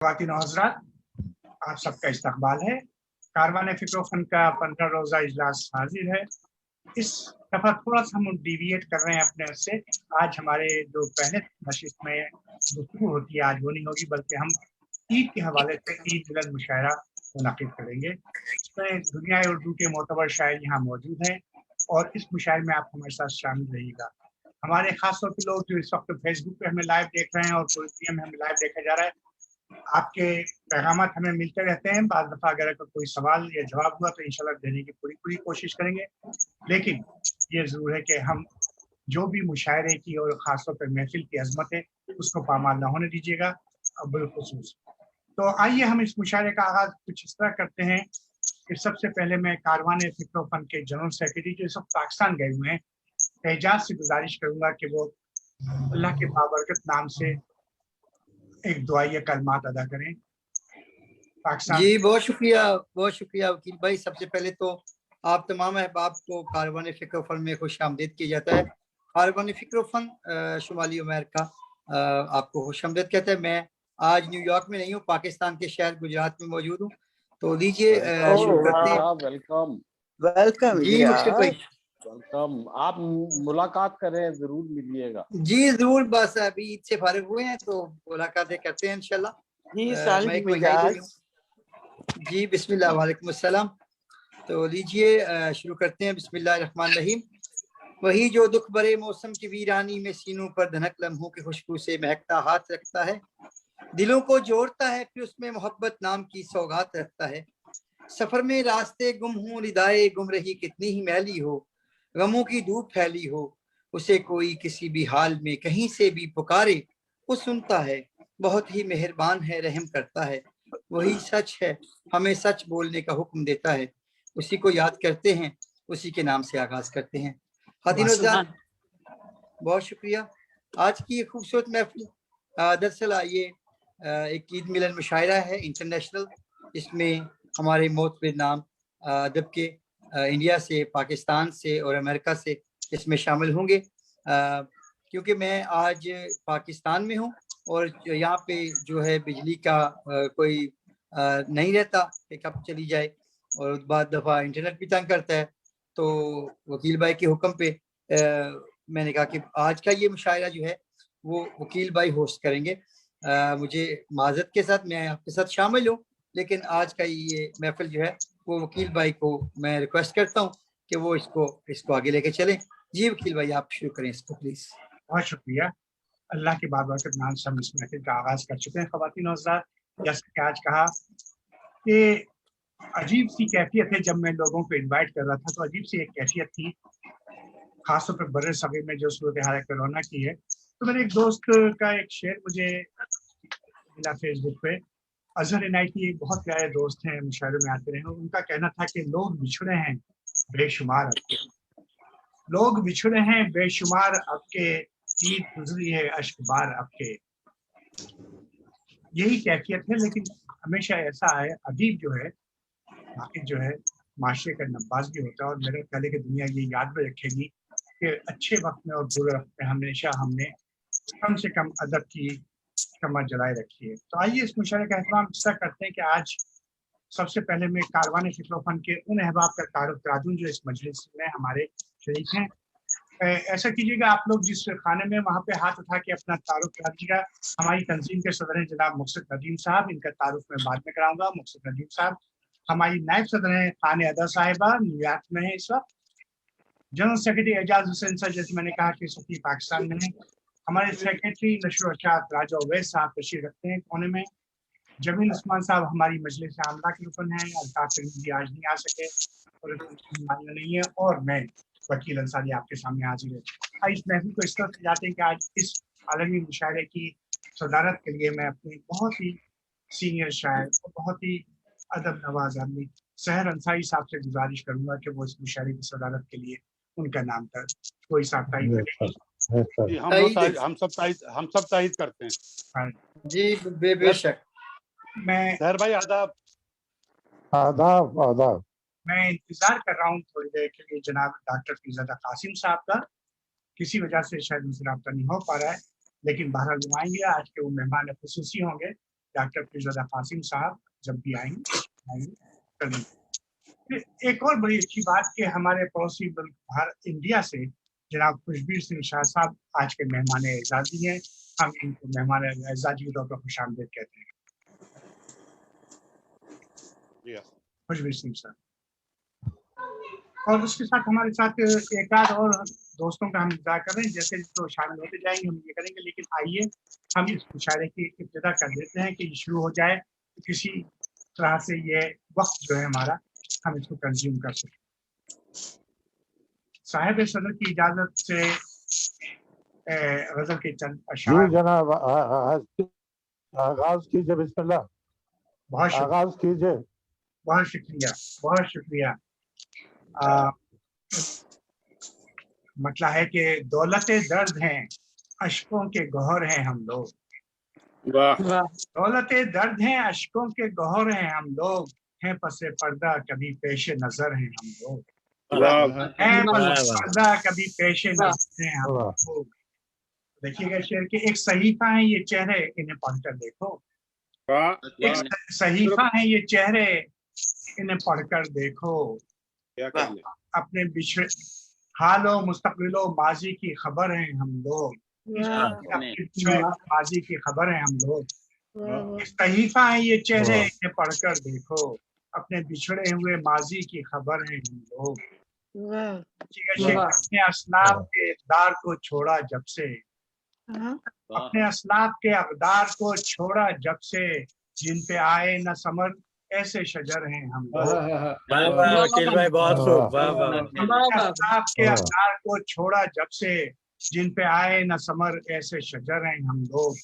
ख़वातीन और हज़रात, आप सबका इस्तक़बाल है। कारवान फ़िक्र फ़न का 15 रोज़ा इजलास हाज़िर है। इस दफ़ा थोड़ा-सा हम डिविएट कर रहे हैं अपने से। आज हमारे जो पहले नशिस्त में गुफ्तगू होती है, आज वो नहीं होगी, बल्कि हम ईद के हवाले से ईद मिलन मुशायरा मुनक़िद करेंगे। इसमें दुनिया उर्दू के मोतबर शायर यहाँ मौजूद हैं और इस मुशायरे में आप हमारे साथ शामिल रहिएगा। हमारे ख़ास तौर पे लोग जो इस वक्त फेसबुक पे हमें लाइव देख रहे हैं और कोई में हमें लाइव देखा जा रहा है, आपके पैगामात हमें मिलते रहते हैं। बाद दफ़ा अगर कोई सवाल या जवाब हुआ तो इंशाल्लाह देने की पूरी कोशिश करेंगे। लेकिन ये ज़रूर है कि हम जो भी मुशायरे की और ख़ास तौर पर महफ़िल की अज़मत है, उसको पामाल ना होने दीजिएगा बिलख़ुसूस। तो आइए हम इस मुशायरे का आगाज़ कुछ इस तरह करते हैं कि सबसे पहले मैं कारवान फ़िक्र फ़न के जनरल सेक्रेटरी जो इस वक्त पाकिस्तान गए हुए हैं, एजाज से गुजारिश करूँगा कि वो अल्लाह के बाबरकत नाम से एक दुआइया कलमात अदा करें। पाकिस्तान जी बहुत शुक्रिया वकील भाई। सबसे पहले तो आप तमाम अहबाब को कारवान फ़िक्र फ़न में खुश आमदीद किया जाता है। कारवान फ़िक्र फ़न शुमाली अमेरिका आपको खुश आमदीद कहता है। मैं आज न्यूयॉर्क में नहीं हूँ, पाकिस्तान के शहर गुजरात में मौजूद हूँ। तो लीजिए शुरू करते हैं। वेलकम जी मुर्शिद भाई वेलकम। आप मुलाकात करें, जरूर मिलिएगा। जी जरूर, बस अभी ईद से फारिग हुए हैं तो मुलाकातें करते हैं इंशाल्लाह। मैं एक मिठाई दे रही हूँ जी। बिस्मिल्लाह वालेकुम अस्सलाम। तो लीजिए शुरू करते हैं। बिस्मिल्लाहिर्रहमानिर्रहीम। वही जो दुख भरे मौसम की वीरानी में सीनों पर धनक लम्हों की खुशबू से महकता हाथ रखता है, दिलों को जोड़ता है, फिर उसमें मोहब्बत नाम की सौगात रखता है। सफर में रास्ते गुम हूँ, निदाए गुम रही कितनी ही मैली हो, गमों की धूप फैली हो, उसे कोई किसी भी हाल में कहीं से भी पुकारे वो सुनता है, बहुत ही मेहरबान है, रहम करता है। वही सच है, हमें सच बोलने का हुक्म देता है, उसी को याद करते हैं, उसी के नाम से आगाज करते हैं। खातिन बहुत शुक्रिया। आज की ये खूबसूरत महफिल दरअसल ये एक ईद मिलन मुशायरा है इंटरनेशनल। इसमें हमारे मोतबर नाम अदब के इंडिया से, पाकिस्तान से और अमेरिका से इसमें शामिल होंगे। क्योंकि मैं आज पाकिस्तान में हूँ और यहाँ पे जो है बिजली का कोई नहीं रहता कि कब चली जाए, और बाद दफ़ा इंटरनेट भी तंग करता है। तो वकील भाई के हुक्म पे मैंने कहा कि आज का ये मुशायरा जो है वो वकील भाई होस्ट करेंगे। मुझे माजरत के साथ मैं आपके साथ शामिल हूँ, लेकिन आज का ये महफिल जो है वो वकील भाई को मैं रिक्वेस्ट करता हूँ कि वो इसको आगे लेके चलें। जी वकील भाई आप शुरू करें इसको प्लीज। बहुत शुक्रिया। अल्लाह के बाबरकत नाम से हम इस महफिल का आगाज़ कर चुके हैं। ख़वातीन और हज़रात, जैसे कि आज कहा कि अजीब सी कैफियत है। जब मैं लोगों को इनवाइट कर रहा था तो अजीब सी एक कैफियत थी, खासतौर पर बड़े सग़ीर में जो सूरत हाल कोरोना की है। तो मेरे एक दोस्त का एक शेर मुझे मिला फेसबुक पे। अज़हर इनायती एक बहुत प्यारे दोस्त हैं, मुशायरे में आते रहे। उनका कहना था कि लोग बिछड़े हैं बेशुमार अब के, लोग बिछड़े हैं बेशुमार अब के, ईद गुज़री है अश्क बार अब के। यही कैफियत है, लेकिन हमेशा ऐसा है, अदीब जो है, नाक़िद जो है, माशरे का नब्बाज़ भी होता है। और मेरे ख्याल है कि दुनिया ये याद में रखेगी कि अच्छे वक्त में और बुरे वक्त में हमेशा हमने कम से कम अदब की शम्मा जलाए रखी है। तो आइए इस मुशायरे का एहतराम इस तरह करते हैं कि आज सबसे पहले मैं कारवान फ़िक्र फ़न के उन अहबाब का तारुफ करा दूं जो इस मजलिस में हमारे शरीक हैं। ऐसा कीजिएगा, आप लोग जिस खाने में वहाँ पे हाथ उठा के अपना तारुफ करा दीजिएगा। हमारी तंजीम के सदर हैं जनाब मुक़सिद नदीम साहब, इनका तारुफ मैं बाद में कराऊंगा। मुक़सिद नदीम साहब हमारी नायब सदर हैं खाने अदा साहिबा, न्यूयॉर्क में है इस वक्त। General secretary Ejaz Hussain sir, जैसे मैंने कहा कि सभी पाकिस्तान में है। हमारे सेक्रेटरी नशर अशात राजा अवैस साहब तशरीफ रखते हैं कोने में। जमील उस्मान साहब हमारी मजलिस आमला के रुकन हैं, अल्ताफ भी आज नहीं आ सके और नहीं है, और मैं वकील अंसारी आपके सामने हाजिर है। इस महफिल को इस तरह से जाते हैं कि आज इस आलमी मुशायरे की सदारत के लिए मैं अपने बहुत ही सीनियर शायर और बहुत ही अदब नवाज आदमी सहर अंसारी साहब से गुजारिश करूंगा कि वो इस मुशायरे की सदारत के लिए उनका नाम पर कोई साहब हम सब तायद करते हैं जी बेशक। मैं सहर भाई आदाब। आदाब। मैं इंतजार कर रहा हूँ थोड़ी देर के लिए जनाब डॉक्टर फिज़ादा कासिम साहब का। किसी वजह से शायद उनसे रब्ता नहीं हो पा रहा है, लेकिन बहरहाल आएंगे। आज के वो मेहमान खुसूसी होंगे। डॉक्टर फिरज़ादा कासिम साहब जब भी आएंगे। एक और बड़ी अच्छी बात कि हमारे पड़ोसी मुल्क भारत इंडिया से जनाब खुशबीर सिंह शाह साहब आज के मेहमान एजाजी हैं। हम इनको मेहमान एजाजी के तौर पर खुशामदीद कहते हैं। खुशबीर सिंह साहब, और उसके साथ हमारे साथ एक आध और दोस्तों का हम इंतजार कर रहे हैं। जैसे तो शामिल होते जाएंगे हम ये करेंगे, लेकिन आइए हम इस मुशायरे की इब्तिदा कर देते हैं कि ये शुरू हो जाए, तो किसी तरह से ये वक्त जो है हमारा हम इसको कंज्यूम कर सकें। साहिब सदर की इजाजत से गजल के चंद अशआर। जी जनाब, आगाज कीजिए, बिस्मिल्लाह। बहुत शुक्रिया, आगाज कीजिए। बहुत शुक्रिया, बहुत शुक्रिया। मतलब है कि दौलते दर्द हैं, अशकों के गौहर हैं हम लोग। दौलते दर्द हैं, अशकों के गौहर हैं हम लोग, हैं पसे पर्दा कभी पेशे नजर हैं हम लोग, हैं पसे पर्दा कभी पेशे नजर हैं हम लोग। देखिएगा शेर के एक सहीफा है ये चेहरे, इन्हें पढ़कर देखो। एक सहीफा है ये चेहरे, इन्हें पढ़कर देखो। अपने बिछड़े हालो मुस्तकबिलो माजी की खबर है हम लोग, माजी की खबर है हम लोग। सहीफा है ये चेहरे, इन्हें पढ़कर देखो। अपने बिछड़े हुए माजी की खबर है हम लोग। अपने असलाफ के इक़दार को छोड़ा जब से, अपने असलाफ के अक़दार को छोड़ा जब से, जिन पे आए न समर ऐसे शजर हैं हम लोग। वकील भाई बहुत खूब, असलाफ के अक़दार को छोड़ा जब से, जिन पे आए न समर ऐसे शजर हैं हम लोग।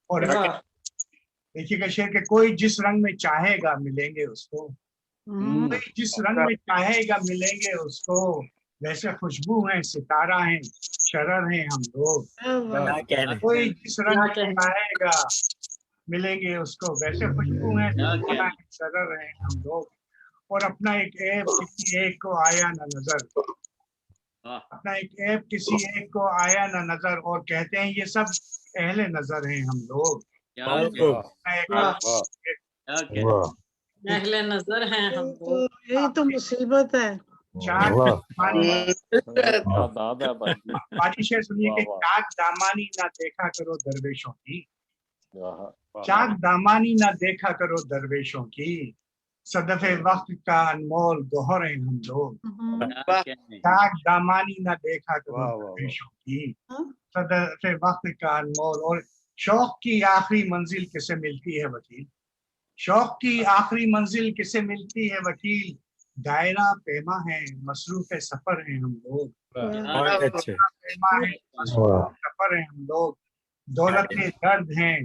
और देखिएगा शेर के कोई जिस रंग में चाहेगा मिलेंगे उसको, कोई जिस रंग में चाहेगा मिलेंगे उसको, वैसे खुशबू हैं सितारा हैं शरर हैं हम लोग। कोई जिस रंग में चाहेगा मिलेंगे उसको, वैसे खुशबू हैं सितारा हैं शरर हैं हम लोग। और अपना एक ऐब किसी एक को आया न नजर, अपना एक ऐब किसी एक को आया न नजर, और कहते हैं ये सब अहले नजर हैं हम लोग। अहले नजर हैं हम लोग। यही तो मुसीबत है। बाजी शेर सुनिए कि चाक दामानी ना देखा करो दरवेशों की, चाक दामानी ना देखा करो दरवेशों की, सदफे वक्त का अनमोल गौहर हैं हम लोग। चाक दामानी ना देखा करो दरवेशों की, सदफे वक्त का अनमोल। और शौक की आखिरी मंजिल किसे मिलती है वकील, शौक की आखिरी मंजिल किसे मिलती है वकील, दायरा पैमा है मसरूफ सफर हैं हम लोग। पैमा है मसरूफ सफर हैं हम लोग। दौलत के दर्द हैं,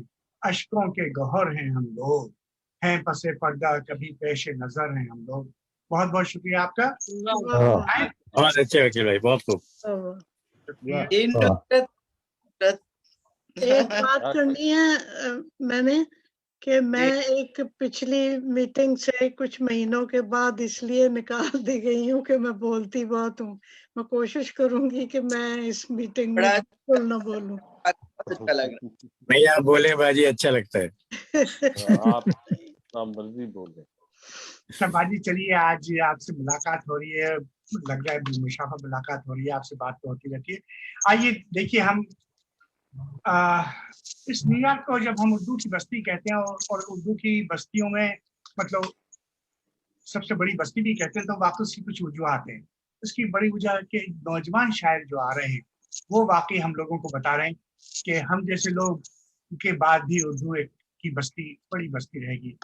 अशकों के गौहर हैं हम लोग, हैं पसे पर्दा कभी पेशे नजर हैं हम लोग। बहुत बहुत शुक्रिया आपका। बहुत अच्छे वकील भाई, बहुत खूब। एक बात करनी है मैंने कि मैं एक पिछली मीटिंग से कुछ महीनों के बाद इसलिए निकाल दी गई हूँ कि मैं बोलती बहुत हूँ। मैं कोशिश करूंगी कि मैं इस मीटिंग में बिल्कुल न बोलूं। अच्छा लग रहा नहीं आप बोले बाजी, अच्छा लगता है। आप मर्जी बोले। अच्छा बाजी चलिए, आज आपसे मुलाकात हो रही है, लग रहा है मुशाफा मुलाकात हो रही है, आपसे बात तो होती रहती है। आइए देखिए, हम इस न्यूयॉर्क को जब हम उर्दू की बस्ती कहते हैं और उर्दू की बस्तियों में मतलब सबसे बड़ी बस्ती भी कहते हैं, तो वाकई उसकी कुछ वजूहत हैं। इसकी बड़ी वजह के नौजवान शायर जो आ रहे हैं वो वाकई हम लोगों को बता रहे हैं कि हम जैसे लोग के बाद भी उर्दू एक की बस्ती बड़ी बस्ती रहेगी।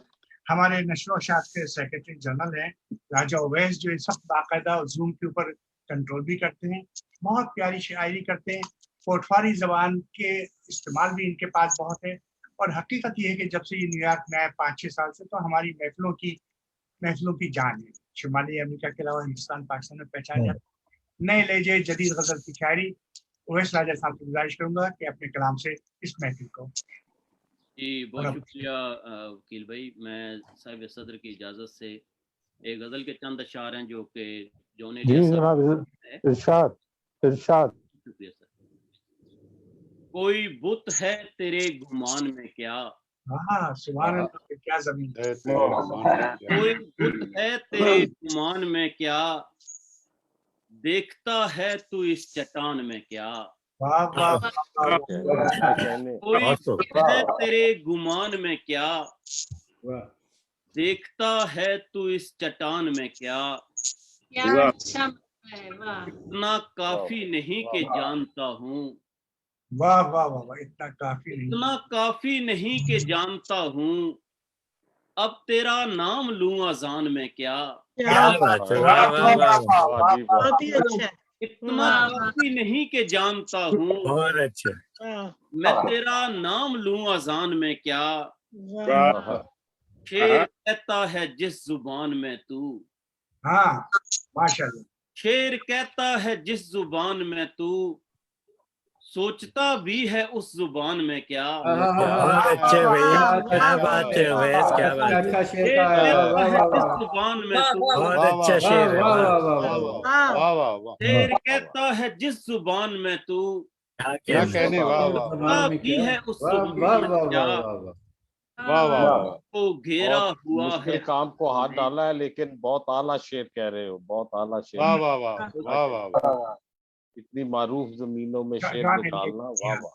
हमारे नशर व शात के सेक्रेटरी जनरल हैं राजा ओवैस, जो सब बाकायदा जूम के ऊपर कंट्रोल भी करते हैं, बहुत प्यारी शायरी करते हैं, पोटफारी जबान के इस्तेमाल भी इनके पास बहुत है। और हकीकत ये है कि जब से ये न्यूयॉर्क में आए 5-6 साल से, तो हमारी महफिलों की जान है। शुमाली अमेरिका के अलावा हिंदुस्तान पाकिस्तान में पहचान जाती है। नए लहजे जदीद गजल की शायरी। ओवैस राजा साहब से गुजारिश करूंगा कि अपने कलाम से इस महफिल को। जी बहुत शुक्रिया वकील भाई। मैं साहिब सदर की इजाज़त से एक गज़ल के चंद अशार हैं जो कि जॉन इलियस इरशाद इरशाद। शुक्रिया सर। कोई बुत है तेरे गुमान में क्या, हाँ सुभान अल्लाह, क्या जमीन। कोई बुत है तेरे गुमान में क्या, देखता है तू इस चट्टान में क्या। वाह वाह वाह, कोई बुत है तेरे गुमान में क्या, देखता है तू इस चट्टान में क्या। क्या अच्छा है, वाह इतना काफी नहीं कि जानता हूँ, वाह वाह वाह वाह, इतना काफी नहीं। इतना काफी नहीं कि जानता हूँ, अब तेरा नाम लूं अजान में क्या। क्या बात है, वाह वाह वाह वाह, बहुत ही अच्छा है। इतना काफी नहीं कि जानता हूँ, बहुत अच्छे। मैं तेरा नाम लूं अजान में क्या। वाह, शेर कहता है जिस जुबान में तू, हाँ माशाल्लाह। शेर कहता है जिस जुबान में तू, सोचता भी है उस जुबान में क्या। बहुत अच्छे भैया, क्या बात है अवैस, क्या बात है। अच्छा शेर शेर का कहता है जिस जुबान में तू, बहुत अच्छा शेर है। हाँ, शेर कहता है जिस जुबान में तू, क्या कहने, वाह वाह सोचता भी है उस जुबान में क्या। वाह वाह वाह, को घेरा बहुत हुआ मुश्किल है। काम को हाथ डाला है, लेकिन बहुत आला शेर कह रहे हो, बहुत आला शेर। वाह वाह वाह वाह वाह वाह, इतनी मारूफ जमीनों में शेर गाने निकालना, वाह वाह।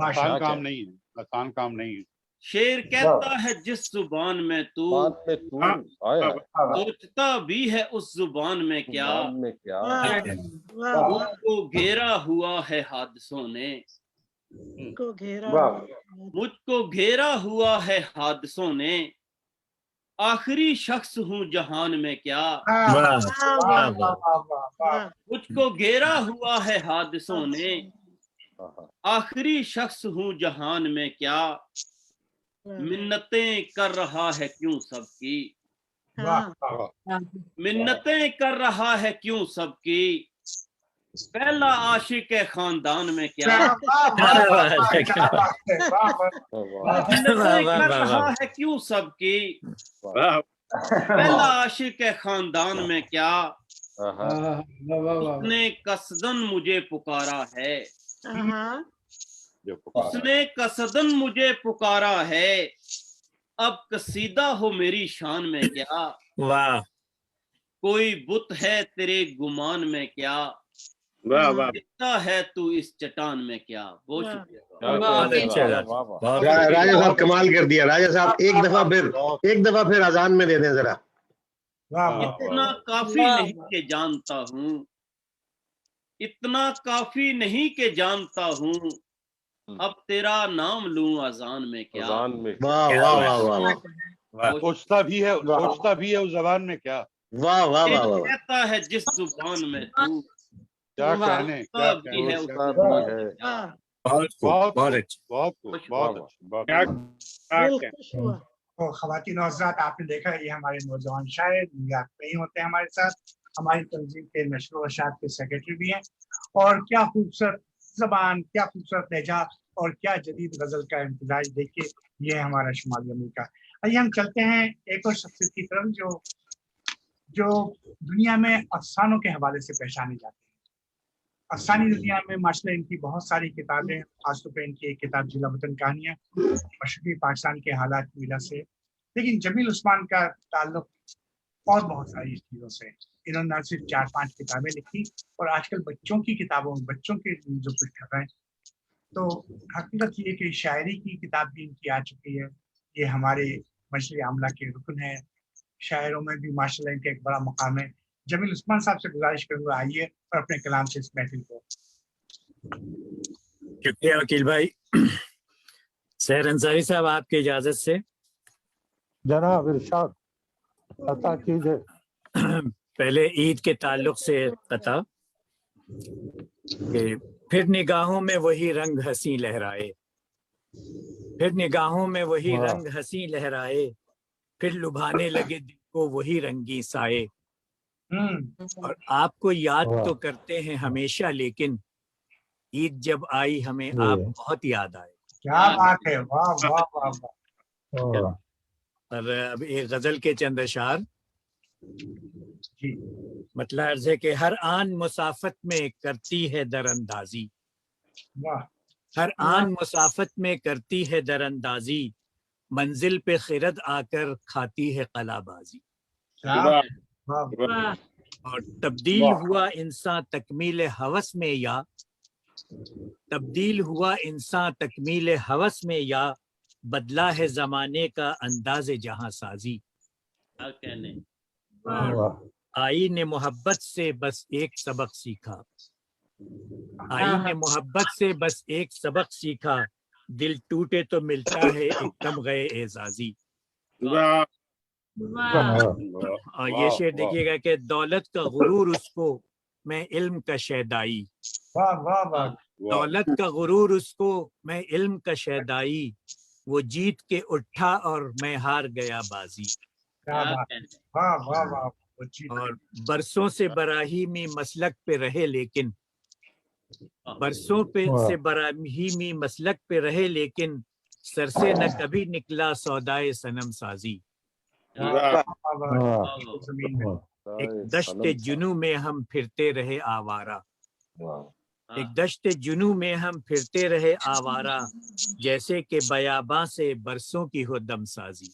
माशाल्लाह। आसान काम नहीं है, आसान काम नहीं है। शेर कहता है जिस जुबान में तू, जुबान में तू, हाय हाय, सोचता भी है उस जुबान में क्या। जुबान में क्या। वाह, वाह, मुझको घेरा हुआ है हादसों ने, को घेरा मुझको घेरा हुआ है हादसों ने, आखिरी शख्स हूँ जहान में क्या। वाह वाह वाह वाह वाह वाह, मुझको घेरा हुआ है हादसों ने, हाँ, आखिरी शख्स हूँ जहान में क्या। मिन्नतें कर रहा है क्यों सबकी, वाह वाह, मिन्नतें कर रहा है क्यों सबकी, पहला आशिक है खानदान में क्या। क्या बात है, क्या बात है, वाह वाह, वाह मिन्नतें वाह, कर वाह, रहा वाह। है क्यों सबकी, वाह पहला आशिक है खानदान में क्या। हाँ, उसने कसदन मुझे पुकारा है, उसने कसदन मुझे पुकारा है, अब कसीदा हो मेरी शान में क्या। वाह कोई बुत है तेरे गुमान में क्या, वाह वाह, दिखता है तू इस चट्टान में क्या। बहुत क्या शुक्रिया। बहुत कहने, अच्छे, वाह, वाह, वाह। बहुत राजा साहब कमाल कर दिया। राजा साहब एक दफा फिर अजान में दे दें जरा। वाह वाह, इतना काफी नहीं के जानता हूँ, इतना काफी नहीं के जानता हूँ, अब तेरा नाम लूं अजान में क्या। अजान में वाह क्या वाह बात वाह है। वाह वाह सोचता भी है उस जबान में क्या। वाह वाह शेर वाह वाह, कहता है जिस जुबान में तू, क्या कहने, क्या भी कहने। है उस सोचता जुबान भी में है। क्या। बहुत खूब, बहुत बहुत खूब, अच्छे। बहुत खूब, बहुत अच्छे, बहुत क्या अच्छे। दिल खुश हुआ। तो खवातीन और हज़रात, आपने देखा ये हमारे नौजवान शायर न्यूयॉर्क में ही होते हैं हमारे साथ, हमारी तंजीम के नशर व इशाअत के सेक्रेटरी भी हैं। और क्या खूबसूरत जबान, क्या खूबसूरत लहजा और क्या जदीद गजल का इम्तिजाज, देखिए ये है हमारा शुमाली अमेरिका। आइए हम चलते हैं एक और शख्सियत की तरफ जो दुनिया में अफसानों के हवाले से पहचाने जाते हैं। अफसानी दुनिया में माशाल्लाह इनकी बहुत सारी किताबें, खासतौर पर इनकी एक किताब जिला वतन कहानियाँ मशरक़ी पाकिस्तान के हालात की वजह से, लेकिन जमील उस्मान का ताल्लुक और बहुत सारी चीज़ों से। इन्होंने न सिर्फ 4-5 किताबें लिखी और आजकल बच्चों की किताबों में बच्चों के जो कुछ कर रहे हैं, तो हकीकत ये कि शायरी की किताब भी इनकी आ चुकी है। ये हमारे मशरी आमला के रुकन है, शायरों में भी माशाल्लाह इनका एक बड़ा मकाम है। जमील उस्मान साहब से गुजारिश करूँगा, आइए और अपने कलाम से इस महफिल को। शुक्रिया वकील भाई। सहर अंसारी साहब, आपकी इजाजत से जनाब इरशाद अता कीजिए। पहले ईद के ताल्लुक से पता कि फिर निगाहों में वही रंग हंसी लहराए, फिर निगाहों में वही वाह। रंग हंसी लहराए, फिर लुभाने लगे दिल को वही रंगी साए। और आपको याद वाह। तो करते हैं हमेशा, लेकिन ईद जब आई हमें जी। आप बहुत याद आए। क्या बात है, वाह वाह वाह वाह। वाह। और अब एक गजल के चंद अशार। जी, मतलब अर्ज है कि हर आन मुसाफत में करती है दरअंदाजी, वाह हर आन मुसाफत में करती है दरअंदाजी, मंजिल पे खिरद आकर खाती है कलाबाजी। वाह और तब्दील हुआ इंसान तकमील हवस में या तब्दील हुआ इंसान तकमील हवस में या बदला है जमाने का अंदाज़े जहां साजी। क्या कहने। वाह आई ने मोहब्बत से बस एक सबक सीखा, आई ने मोहब्बत से बस एक सबक सीखा, दिल टूटे तो मिलता है एक दम गए एजाजी। वाह और ये शेर देखिएगा कि दौलत का गुरूर उसको मैं इल्म का शैदाई, वाह वाह वाह दौलत का गुरूर उसको मैं इल्म का शैदाई, वो जीत के उठा और मैं हार गया बाजी। क्या बात है, वाह वाह वाह वो चीज़। और बरसों से बराहीमी मसलक पे रहे लेकिन बरसों पे से बराहीमी मसलक पे रहे लेकिन सर से न कभी निकला सौदाए सनम साजी। एक दश्ते जुनू में हम फिरते रहे आवारा, एक दश्ते जुनू में हम फिरते रहे आवारा, जैसे कि बयाबां से बरसों की हो दमसाजी।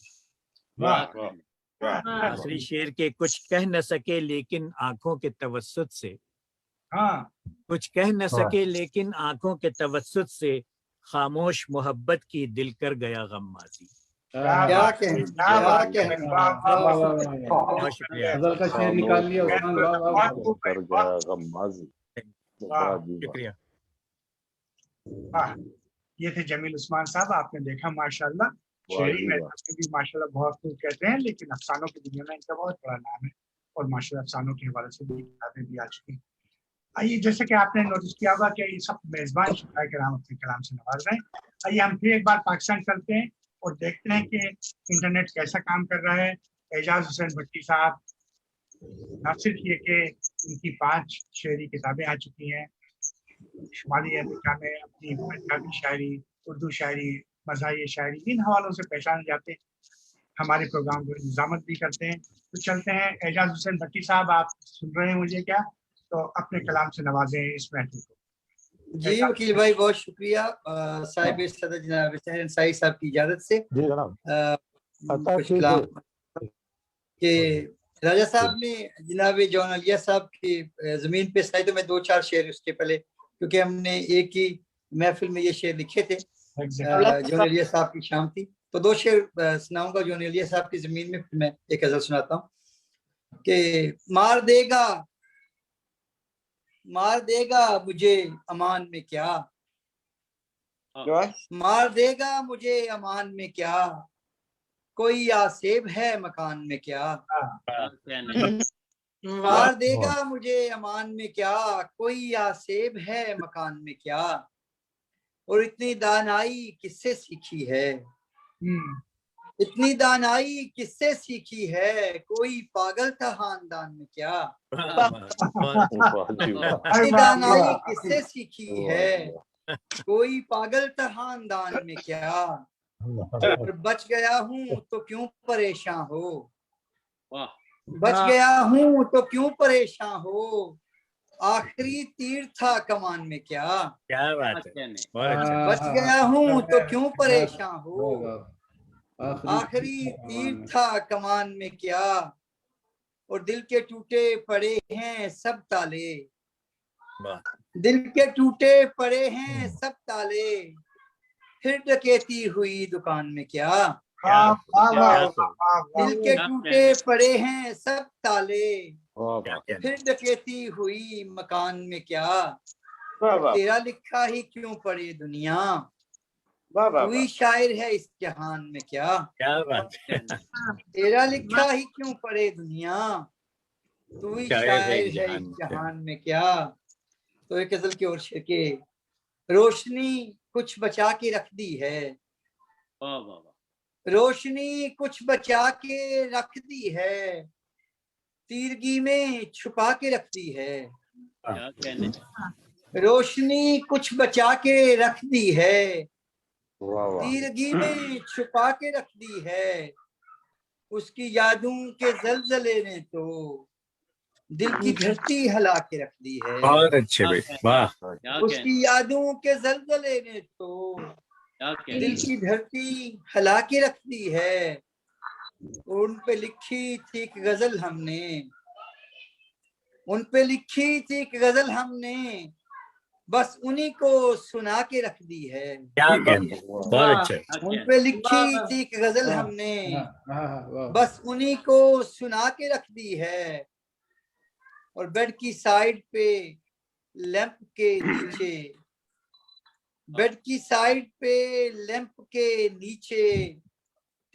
आखिरी शेर के कुछ कह न सके लेकिन आंखों के तवस्सुत से, कुछ कह न सके लेकिन आंखों के तवस्सुत से, खामोश मोहब्बत की दिल कर गया गम्माजी। क्या कहें, क्या कहें। बहुत शुक्रिया, गजल का शेर निकाल लिया उस्मान, वाह वाह कर गया गम्माजी। शुक्रिया। ये थे जमील उस्मान साहब। आपने देखा माशाल्लाह, शेरी में भी माशाल्लाह बहुत खूब कहते हैं, लेकिन अफसानों की दुनिया में इनका बहुत बड़ा नाम है और माशाल्लाह अफसानों के हवाले से भी किताबें भी आ चुकी हैं। आइए, जैसे कि आपने नोटिस किया होगा कि ये सब मेजबान शुक्राए कराम अपने कलाम से नवाज रहे हैं। आइए हम फिर एक बार पाकिस्तान चलते हैं और देखते हैं कि इंटरनेट कैसा काम कर रहा है। एजाज हुसैन भट्टी साहब, न सिर्फ ये कि उनकी 5 शेरी किताबें आ चुकी हैं, शुमाली अफ्रीका में अपनी पंजाबी शायरी, उर्दू शायरी, मज़ाही शायरी, इन हवालों से पहचाने जाते हैं, हमारे प्रोग्राम को निजामत भी करते हैं। तो चलते हैं, एजाज हुसैन भट्टी साहब आप सुन रहे हैं मुझे क्या, तो अपने कलाम से नवाजें इस महफिल को। जी वकील भाई बहुत शुक्रिया। साहिब सदर जनाब सहर अंसारी साहब की इजाजत से जी जनाब कुछ कलाम के राजा साहब ने जनाब जॉन अलिया साहब की जमीन पे सुनाई, तो मैं 2-4 शेर उसके पहले, क्योंकि हमने एक ही महफिल में ये शेर लिखे थे, जॉन अलिया साहब की शाम थी, तो 2 शेर सुनाऊंगा जॉन अलिया साहब की जमीन में, फिर मैं एक गजल सुनाता हूँ कि मार देगा मुझे अमान में क्या, मार देगा मुझे अमान में क्या, कोई आसेब है मकान में क्या, मार देगा मुझे अमान में क्या, कोई आसेब है मकान में क्या, और इतनी दानाई किससे सीखी है, इतनी दानाई किससे सीखी है, कोई पागल था खानदान में क्या, इतनी दानाई किससे सीखी है, कोई पागल था खानदान में क्या, और बच गया हूँ तो क्यों परेशान हो, बच गया हूँ तो क्यों परेशान हो, आखिरी तीर था कमान में क्या, क्या बात है, बच गया हूँ तो क्यों परेशान हो, आखिरी तीर था कमान में क्या, और दिल के टूटे पड़े हैं सब ताले, दिल के टूटे पड़े हैं सब ताले, फिर डकैती हुई दुकान में क्या, दिल के टूटे पड़े हैं सब ताले, फिर डकैती हुई मकान में क्या, तेरा लिखा ही क्यों पड़े दुनिया, तू ही शायर है इस जहान में क्या, तेरा लिखा ही क्यों पड़े दुनिया, तू ही शायर है इस जहान में क्या। तो एक गजल की ओर शेर के, रोशनी कुछ बचा के रख दी है, रोशनी कुछ बचा के रख दी है, तीरगी में छुपा के रख दी है, रोशनी कुछ बचा के रख दी है, तीरगी में छुपा के रख दी है, उसकी यादों के जलजले ने तो दिल की धरती हिला के रख दी है। बहुत अच्छे भाई, वाह। उसकी यादों के जलजले ने तो دل کی دھرتی ہلا کے رکھ دی ہے، ان پہ لکھی تھی ایک غزل ہم نے، ان پہ لکھی تھی ایک غزل ہم نے، بس انہی کو سنا کے رکھ دی ہے، کیا کہنا، بہت اچھا. ان پہ لکھی تھی ایک غزل ہم نے، بس انہی کو سنا کے رکھ دی ہے، اور بیڈ کی سائڈ پہ لیمپ کے نیچے، بیڈ کی سائڈ پہ لیمپ کے نیچے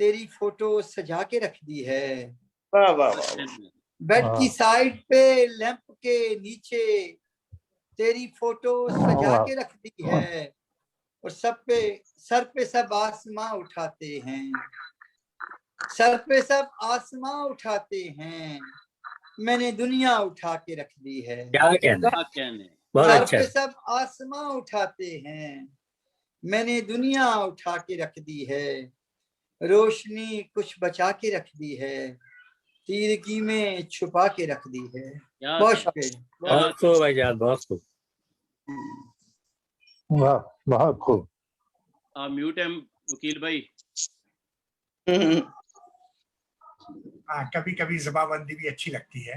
تیری فوٹو سجا کے رکھ دی ہے، واہ واہ واہ، بیڈ کی سائڈ پہ لیمپ کے نیچے تیری فوٹو سجا کے رکھ دی ہے، اور سر پہ سب آسماں اٹھاتے ہیں، سر پہ سب آسماں اٹھاتے ہیں، میں نے دنیا اٹھا کے رکھ دی ہے، کیا کہنا، بہت سر اچھا. پہ سب آسماں اٹھاتے ہیں، میں نے دنیا اٹھا کے رکھ دی ہے، روشنی کچھ بچا کے رکھ دی ہے، تیرگی میں چھپا کے رکھ دی ہے. بہت شکریہ. بہت خوب آزاد، بہت خوب. واہ بہت خوب. میوٹ ہے وکیل بھائی. کبھی کبھی زبان بندی بھی اچھی لگتی ہے.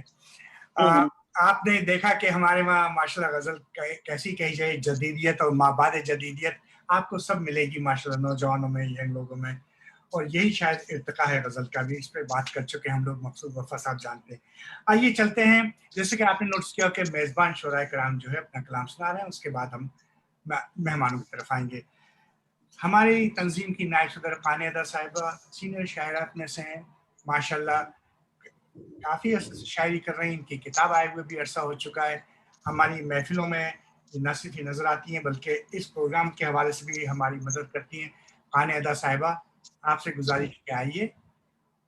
آپ نے دیکھا کہ ہمارے وہاں ماشاءاللہ غزل کیسی کہی جائے، جدیدیت اور مابعد جدیدیت آپ کو سب ملے گی ماشاءاللہ، نوجوانوں میں، ینگ لوگوں میں، اور یہی شاید ارتقا ہے غزل کا بھی. اس پہ بات کر چکے ہم لوگ، مقصود وفا صاحب جانتے ہیں. آئیے چلتے ہیں. جیسے کہ آپ نے نوٹس کیا کہ میزبان شعراء کرام جو ہے اپنا کلام سنا رہے ہیں، اس کے بعد ہم مہمانوں کی طرف آئیں گے. ہماری تنظیم کی نائب صدر قانع ادا صاحبہ سینئر شاعرات میں سے ہیں، ماشاءاللہ کافی شاعری کر رہی ہیں. ان کی کتاب آئے ہوئے بھی عرصہ ہو چکا ہے. ہماری محفلوں میں نہ صرف ہی نظر آتی ہیں بلکہ اس پروگرام کے حوالے سے بھی ہماری مدد کرتی ہیں. قانع ادا صاحبہ، آپ سے گزارش کے آئیے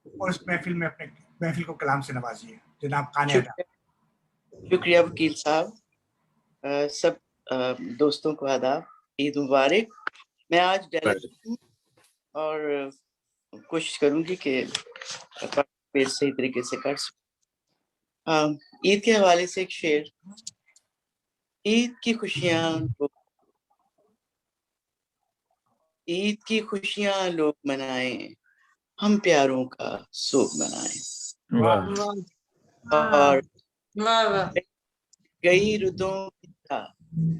اور اس محفل میں اپنے محفل کو کلام سے نوازیے. جناب قانع ادا. شکریہ وکیل صاحب. سب دوستوں کو آداب، عید مبارک. میں آج ڈیلیگیٹ ہوں اور کوشش کروں گی کہ پیش صحیح طریقے سے کر سکوں. عید کے حوالے سے ایک شعر. عید کی خوشیاں، عید کی خوشیاں لوگ منائیں، ہم پیاروں کا سوگ منائیں. اور گئی رتوں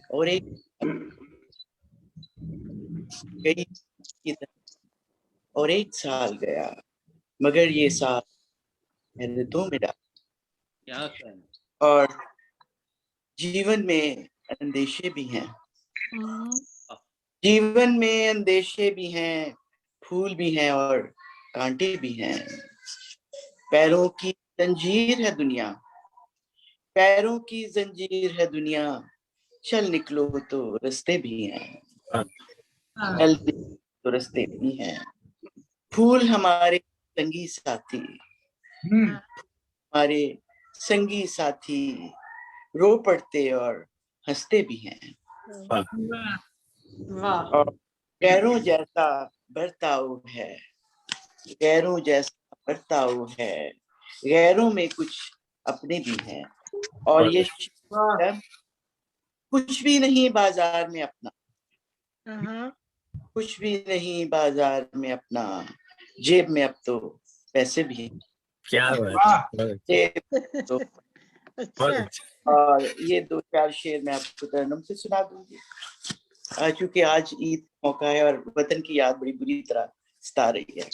اور ایک گئی اور ایک سال گیا، مگر یہ سال رتوں میں ڈالا. اور جیون میں اندیشے بھی ہیں، جیون میں اندیشے بھی ہیں، پھول بھی ہیں اور کانٹے بھی ہیں. پیروں کی زنجیر ہے دنیا، پیروں کی زنجیر ہے دنیا، چل نکلو تو رستے بھی ہیں، چل تو رستے بھی ہیں. پھول ہمارے سنگی ساتھی، ہمارے سنگی ساتھی، رو پڑتے اور ہنستے بھی ہیں. اور غیروں جیسا برتاؤ ہے، غیروں جیسا برتاؤ ہے، غیروں میں کچھ اپنے بھی ہیں. اور یہ کچھ بھی نہیں بازار میں اپنا، کچھ بھی نہیں بازار میں اپنا، جیب میں اب تو پیسے بھی ہیں. کیا اور یہ دو چار شعر میں آپ کو ترنم سے سنا دوں گی، چونکہ آج عید موقع ہے اور وطن کی یاد بڑی بری طرح ستا رہی ہے.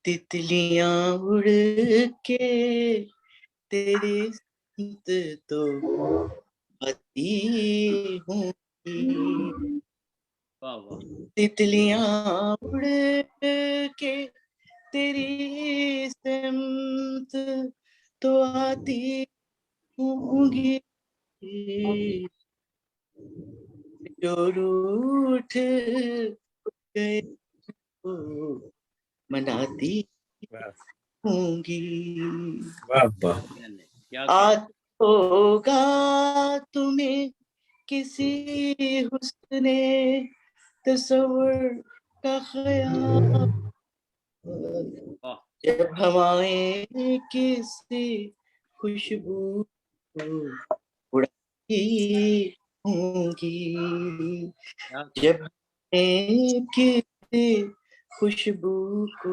تتلیاں اڑ کے تیرے سمت تو آتی ہوں گی، تتلیاں اڑ کے تیری سمت تو آتی ہوں گی، جو روٹھ گئے مناتی ہوں گی. آتا ہوگا تمہیں کسی حسن تصور کا خیال، جب ہوائیں کسی خوشبو اڑاتی होंगी, जब की खुशबू को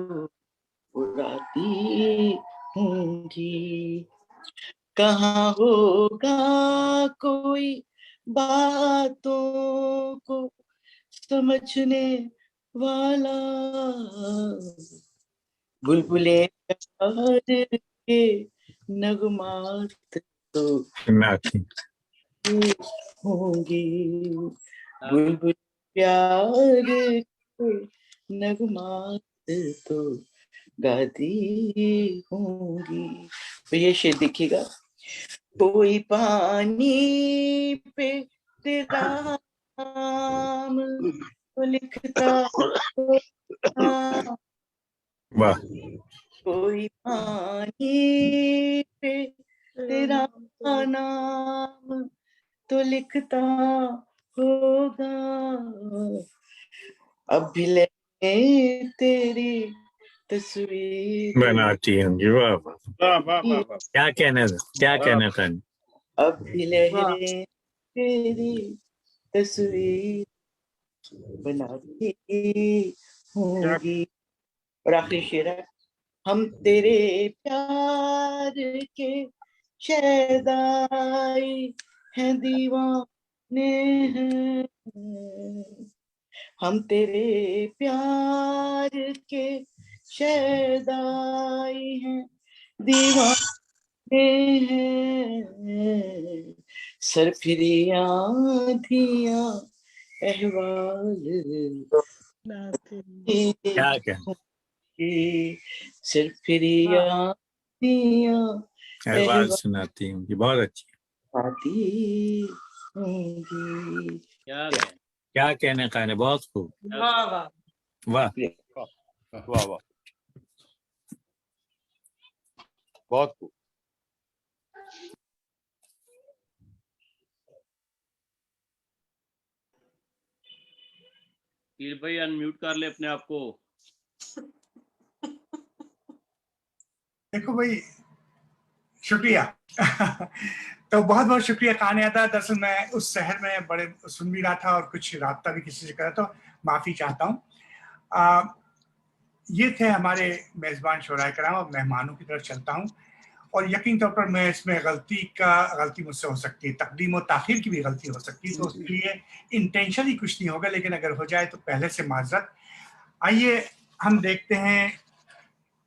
उड़ाती होंगी। कहाँ होगा कोई बातों को समझने वाला, बुलबुले प्यार के नगमात तो होंगी, बुलबुल प्यार के नगमात तो गाती होंगी। तो ये शेर देखिएगा, कोई पानी पे तेरा नाम तो लिखता होगा, कोई पानी पे तेरा नाम तो लिखता होगा, अब भी ले तेरी तस्वीर बनाती होंगी। वाह वाह वाह वाह, क्या कहना था। अब भी लहरें तेरी तस्वीर बनाती होंगी। और आखिरी शेर है, हम तेरे प्यार के शहदाई हैं, दीवाने हैं, हम तेरे प्यार के शहदाई हैं, दीवाने हैं, सरफिरी आँधियाँ अहवाल सरफिरी आँधियाँ अहवाल सुनाती होंगी। बहुत अच्छी आती होंगी। क्या कहने का है। बहुत खूब, वाह वाह वाह वाह वाह, बहुत खूब। पीर भाई अनम्यूट कर ले अपने आप को। देखो भाई, शुक्रिया। तो बहुत बहुत शुक्रिया कानियादा। दरअसल मैं उस शहर में बड़े सुन भी रहा था और कुछ राब्ता भी किसी से करा, तो माफ़ी चाहता हूँ। ये थे हमारे मेज़बान शोराए कराम। और मेहमानों की तरफ चलता हूँ, और यकीन तौर पर मैं इसमें गलती मुझसे हो सकती है, तकदीम और ताख़ीर की भी गलती हो सकती है, तो उसके लिए इंटेंशनली कुछ नहीं होगा, लेकिन अगर हो जाए तो पहले से माज़रत। आइए हम देखते हैं,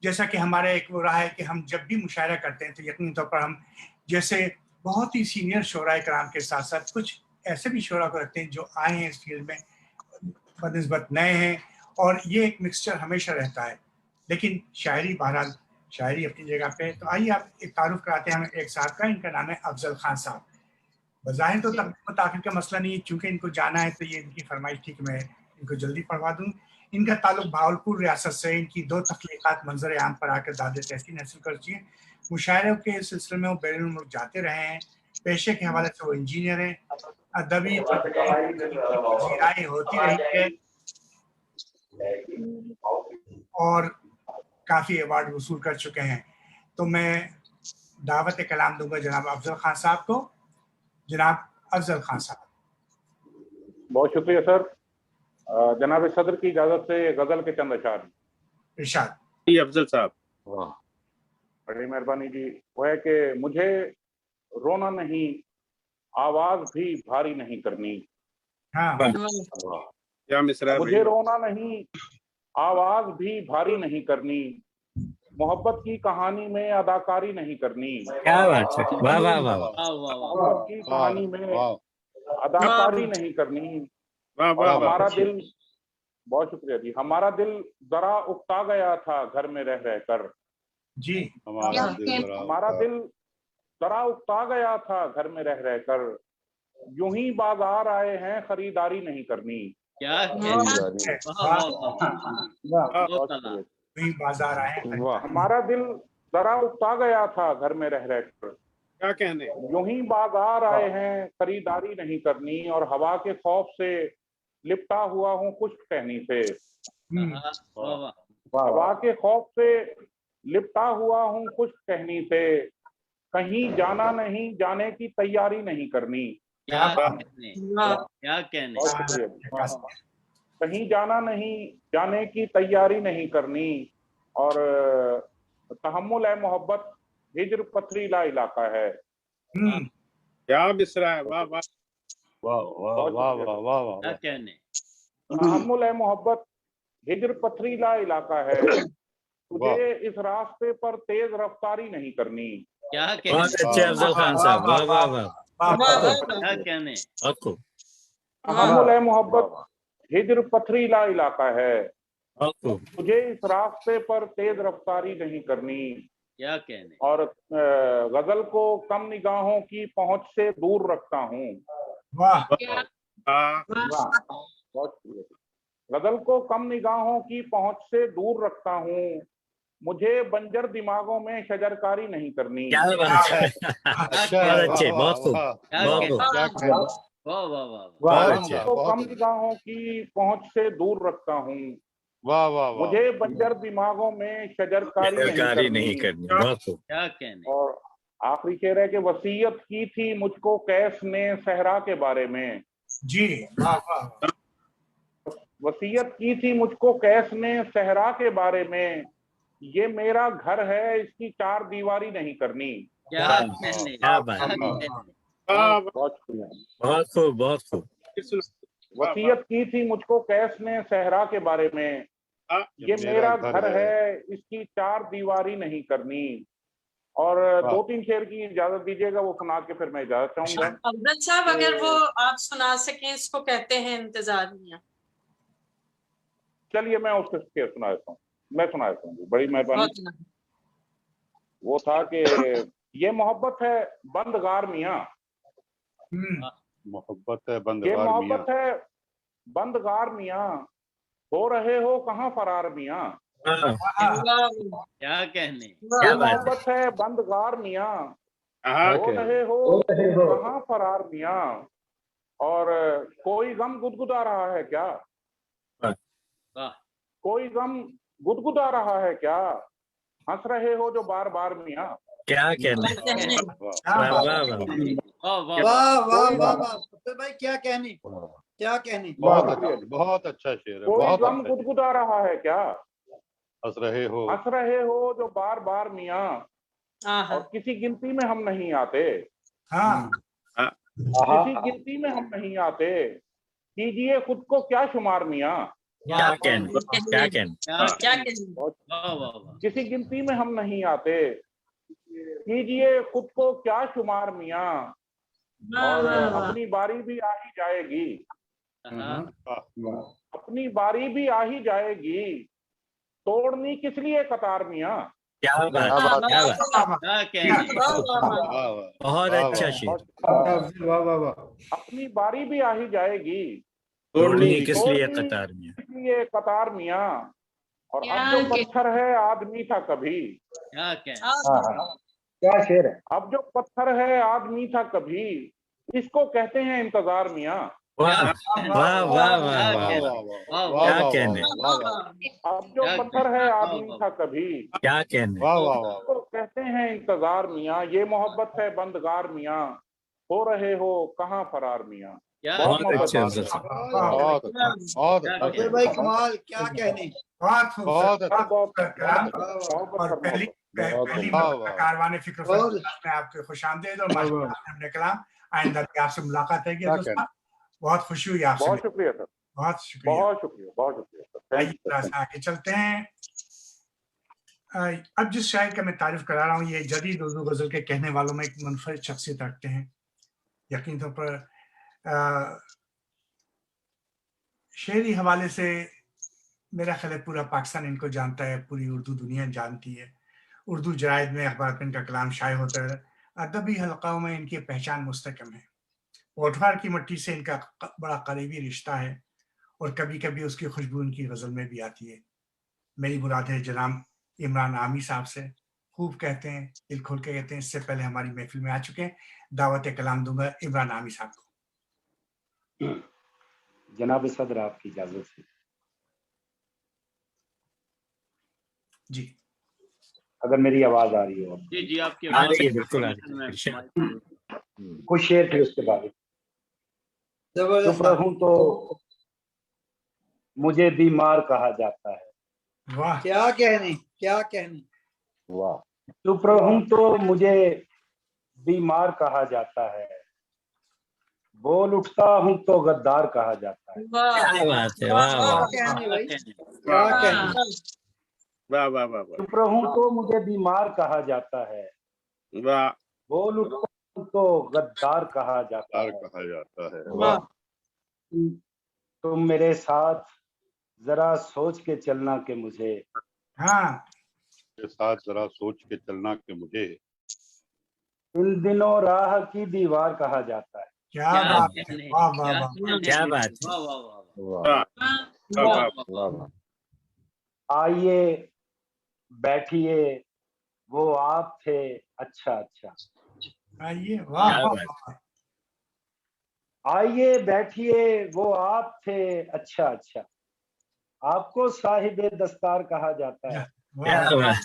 जैसा कि हमारा एक वो रहा है कि हम जब भी मुशायरा करते हैं तो यकीन तौर पर हम जैसे बहुत ही सीनियर शोराए कराम के साथ साथ कुछ ऐसे भी शोरा को रखते हैं जो आए हैं इस फील्ड में, बनिस्बत नए हैं, और ये एक मिक्सचर हमेशा रहता है। लेकिन शायरी बहरहाल शायरी अपनी जगह पे है। तो आइए आप एक तारुफ कराते हैं हमें एक साहब का। इनका नाम है अफजल खान साहब। बज़ाहिर तो तकदीम का मसला नहीं है, चूँकि इनको जाना है तो ये इनकी फरमाइश थी कि मैं इनको जल्दी पढ़वा दूँ। इनका ताल्लुक भावलपुर रियासत से। इनकी 2 तख्लीक़ात मंजर आम पर आकर दाद तहसीन हासिल कर चुकी हैं। मुशायरों के सिलसिले में वो बैरून मुल्क जाते रहे हैं। पेशे के हवाले से वो इंजीनियर हैं। अदबी ज़िराएँ होती रही है और काफ़ी अवार्ड वसूल कर चुके हैं। तो मैं दावत कलाम दूंगा जनाब अफजल खान साहब को। जनाब अफजल खान साहब। बहुत शुक्रिया सर। जनाब सदर की इजाजत से गजल के चंद अशार। इरशाद। जी अफजल साहब। वाह, बड़ी मेहरबानी जी। वो है कि मुझे रोना नहीं, आवाज भी भारी नहीं करनी। हाँ। क्या मिसरा। मुझे रोना नहीं, आवाज भी भारी नहीं करनी, मोहब्बत की कहानी में अदाकारी नहीं करनी। क्या बात है। वाह वाह वाह। मोहब्बत की कहानी में अदाकारी नहीं करनी। हमारा दिल, बहुत शुक्रिया जी, हमारा दिल जरा उकता गया था घर में रह रह कर। जी, हमारा दिल जरा उकता गया था घर में रह रह कर, यूं ही बाजार आए हैं खरीदारी नहीं करनी। क्या बाजार आए हैं। हमारा दिल जरा उकता गया था घर में रह रह कर, क्या कहने, यूं ही बाजार आए हैं खरीदारी नहीं करनी, और हवा के खौफ से लिपटा हुआ हूँ खुश्क टहनी से। हवा के खौफ से लिपटा हुआ हूँ खुश्क टहनी से, कहीं जाना नहीं, जाने की तैयारी नहीं करनी। क्या कहने। बहुत शुक्रिया। कहीं जाना नहीं, जाने की तैयारी नहीं करनी, और तहम्मुल है मोहब्बत हिजर पथरीला इलाका है। क्या मिसरा है, वाह वाह वाह वाह वाह वाह वाह वाह। क्या कहने। तहम्मुल है मोहब्बत हिजर पथरीला इलाका है, तुझे इस रास्ते पर तेज रफ्तारी नहीं करनी। क्या कहने। बहुत अच्छे अफजल खान साहब, वाह वाह वाह। क्या कहने। तहम्मुल है मोहब्बत हिजर पथरीला इलाका है, तुझे इस रास्ते पर तेज रफ्तारी नहीं करनी। क्या कहने। और गजल को कम निगाहों की पहुंच से दूर रखता हूँ। वाह बहुत शुक्रिया। गजल को कम निगाहों की पहुंच से दूर रखता हूँ, मुझे बंजर दिमागों में शजरकारी नहीं करनी। बहुत अच्छे, बहुत खूब, बहुत खूब। गजल को कम निगाहों की पहुंच से दूर रखता हूँ, वाह वाह वाह। मुझे बंजर दिमागों में शजरकारी नहीं करनी। क्या कहने। और आखिरी शेर है कि वसीयत की थी मुझको कैस ने सहरा के बारे में। जी वाह वाह। वसीयत की थी मुझको कैस ने सहरा के बारे में, ये मेरा घर है इसकी चार दीवारी नहीं करनी। क्या कहने। बहुत शुक्रिया। बहुत खूब, बहुत खूब। वसीयत की थी मुझको कैस ने सहरा के बारे में, ये मेरा घर है इसकी चार दीवारी नहीं करनी। और दो तीन शेर की इजाजत दीजिएगा, वो सुना के फिर मैं इजाजत चाहूंगा। अफजल साहब अगर वो आप सुना सकें, इसको कहते हैं इंतजार मियां। चलिए मैं उसके शेर सुना देता हूँ, मैं सुना देता हूँ, बड़ी मेहरबानी। वो था कि ये मोहब्बत है बंदगार मियाँ, मोहब्बत है ये बंदगार मोहब्बत मियाँ, है बंदगार मियाँ, हो रहे हो कहाँ फरार मियाँ। क्या कहने। ये मोहब्बत है बंदगार मियाँ, हो रहे हो कहाँ फरार मियाँ। और कोई गम गुदगुदा रहा है क्या, कोई गम गुदगुदा रहा है क्या, हंस रहे हो जो बार बार मियाँ। क्या कहने। वाह वाह वाह भाई, क्या कहने, क्या कहने। बहुत अच्छा शेर है। कोई गम गुदगुदा रहा है क्या, हंस रहे हो जो बार बार मियाँ, और किसी गिनती में हम नहीं आते, किसी गिनती में हम नहीं आते, कीजिए खुद को क्या शुमार मियाँ। क्या कहने, क्या कहने। किसी गिनती में हम नहीं आते, कीजिए खुद को क्या शुमार मियाँ, और अपनी बारी भी आ ही जाएगी, अपनी बारी भी आ ही जाएगी, तोड़नी किस लिए कतार मियाँ। क्या बात, बहुत अच्छा शेर। अपनी बारी भी आ ही जाएगी, तोड़नी किस लिए कतार मियाँ, ये कतार मियाँ। और अब जो पत्थर है आदमी था कभी, क्या शेर है। अब जो पत्थर है आदमी था कभी, इसको कहते हैं इंतजार मियाँ। वाह वाह वाह वाह, क्या कहने। अब जो पत्थर है आदमी था कभी, क्या कहने। इसको कहते हैं इंतजार मियाँ। ये मोहब्बत है बंदगार मियाँ, हो रहे हो कहाँ फरार मियाँ। बहुत अच्छे अफजल साहब, अफजल भाई कमाल, क्या कहने। और पहली कारवान फिक्र में आपके खुशामदीद और अपने कलाम। आइंदा भी आपसे मुलाकात है, बहुत खुशी हुई आपसे। बहुत शुक्रिया सर, बहुत शुक्रिया, बहुत शुक्रिया, बहुत शुक्रिया। आइए आगे चलते हैं। अब जिस शायर का मैं तारीफ करा रहा हूँ, ये जदीद उर्दू गजल के कहने वालों में एक मुनफरिद शख्सियत रखते हैं। यकीन तौर पर शेरी हवाले से मेरा ख्याल है पूरा पाकिस्तान इनको जानता है, पूरी उर्दू दुनिया जानती है। उर्दू जराइद में अखबार में इनका कलाम शाये होता है, अदबी हल्काओं में इनकी पहचान मुस्तकम है। ओठवार की मिट्टी से इनका बड़ा करीबी रिश्ता है, और कभी कभी उसकी खुशबू इनकी गजल में भी आती है। मेरी मुराद है जनाब इमरान आमी साहब से। खूब कहते हैं, दिल खोल के कहते हैं। इससे पहले हमारी महफिल में आ चुके हैं। दावत कलाम दूंगा इमरान आमी साहब को। जनाब सदर आपकी इजाजत से जी, अगर मेरी आवाज आ रही हो। जी आपकी आवाज बिल्कुल आ रही है। कुछ शेर थे उसके बाद। चुप रहूं तो मुझे बीमार कहा जाता है। वाह, क्या कहने। वाह। चुप रहूं तो मुझे बीमार कहा जाता है, बोल उठता हूं तो गद्दार कहा जाता है। क्या बात है, वाह वाह। वाह वाह वाह वाह। चुप रहूं तो मुझे बीमार कहा जाता है, वाह। बोल उठता हूं तो गद्दार कहा जाता है। वाह। तुम मेरे साथ जरा सोच के चलना कि मुझे, हाँ, के साथ जरा सोच के चलना कि मुझे इन दिनों राह की दीवार कहा जाता है। क्या बात है, वाह वाह वाह, क्या बात है। आइए बैठिए वो आप थे, अच्छा अच्छा। आइए, वाह वाह वाह, आइए बैठिए वो आप थे, अच्छा अच्छा। आपको साहिबे दस्तार कहा जाता है। क्या बात,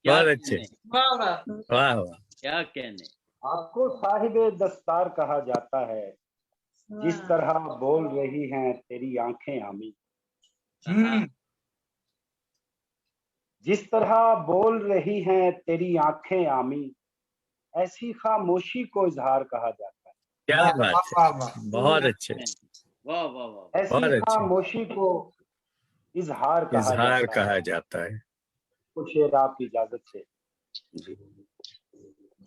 बहुत अच्छे, वाह वाह। क्या कहने। आपको साहिबे दस्तार कहा जाता है, जिस तरह बोल रही हैं तेरी आंखें आमी। जिस तरह बोल रही हैं तेरी आंखें आमी, ऐसी खामोशी को इजहार कहा जाता है। क्या बात है, बहुत अच्छे, वाह वाह वाह। ऐसी खामोशी को इजहार कहा जाता है। तो शेर आपकी इजाजत से,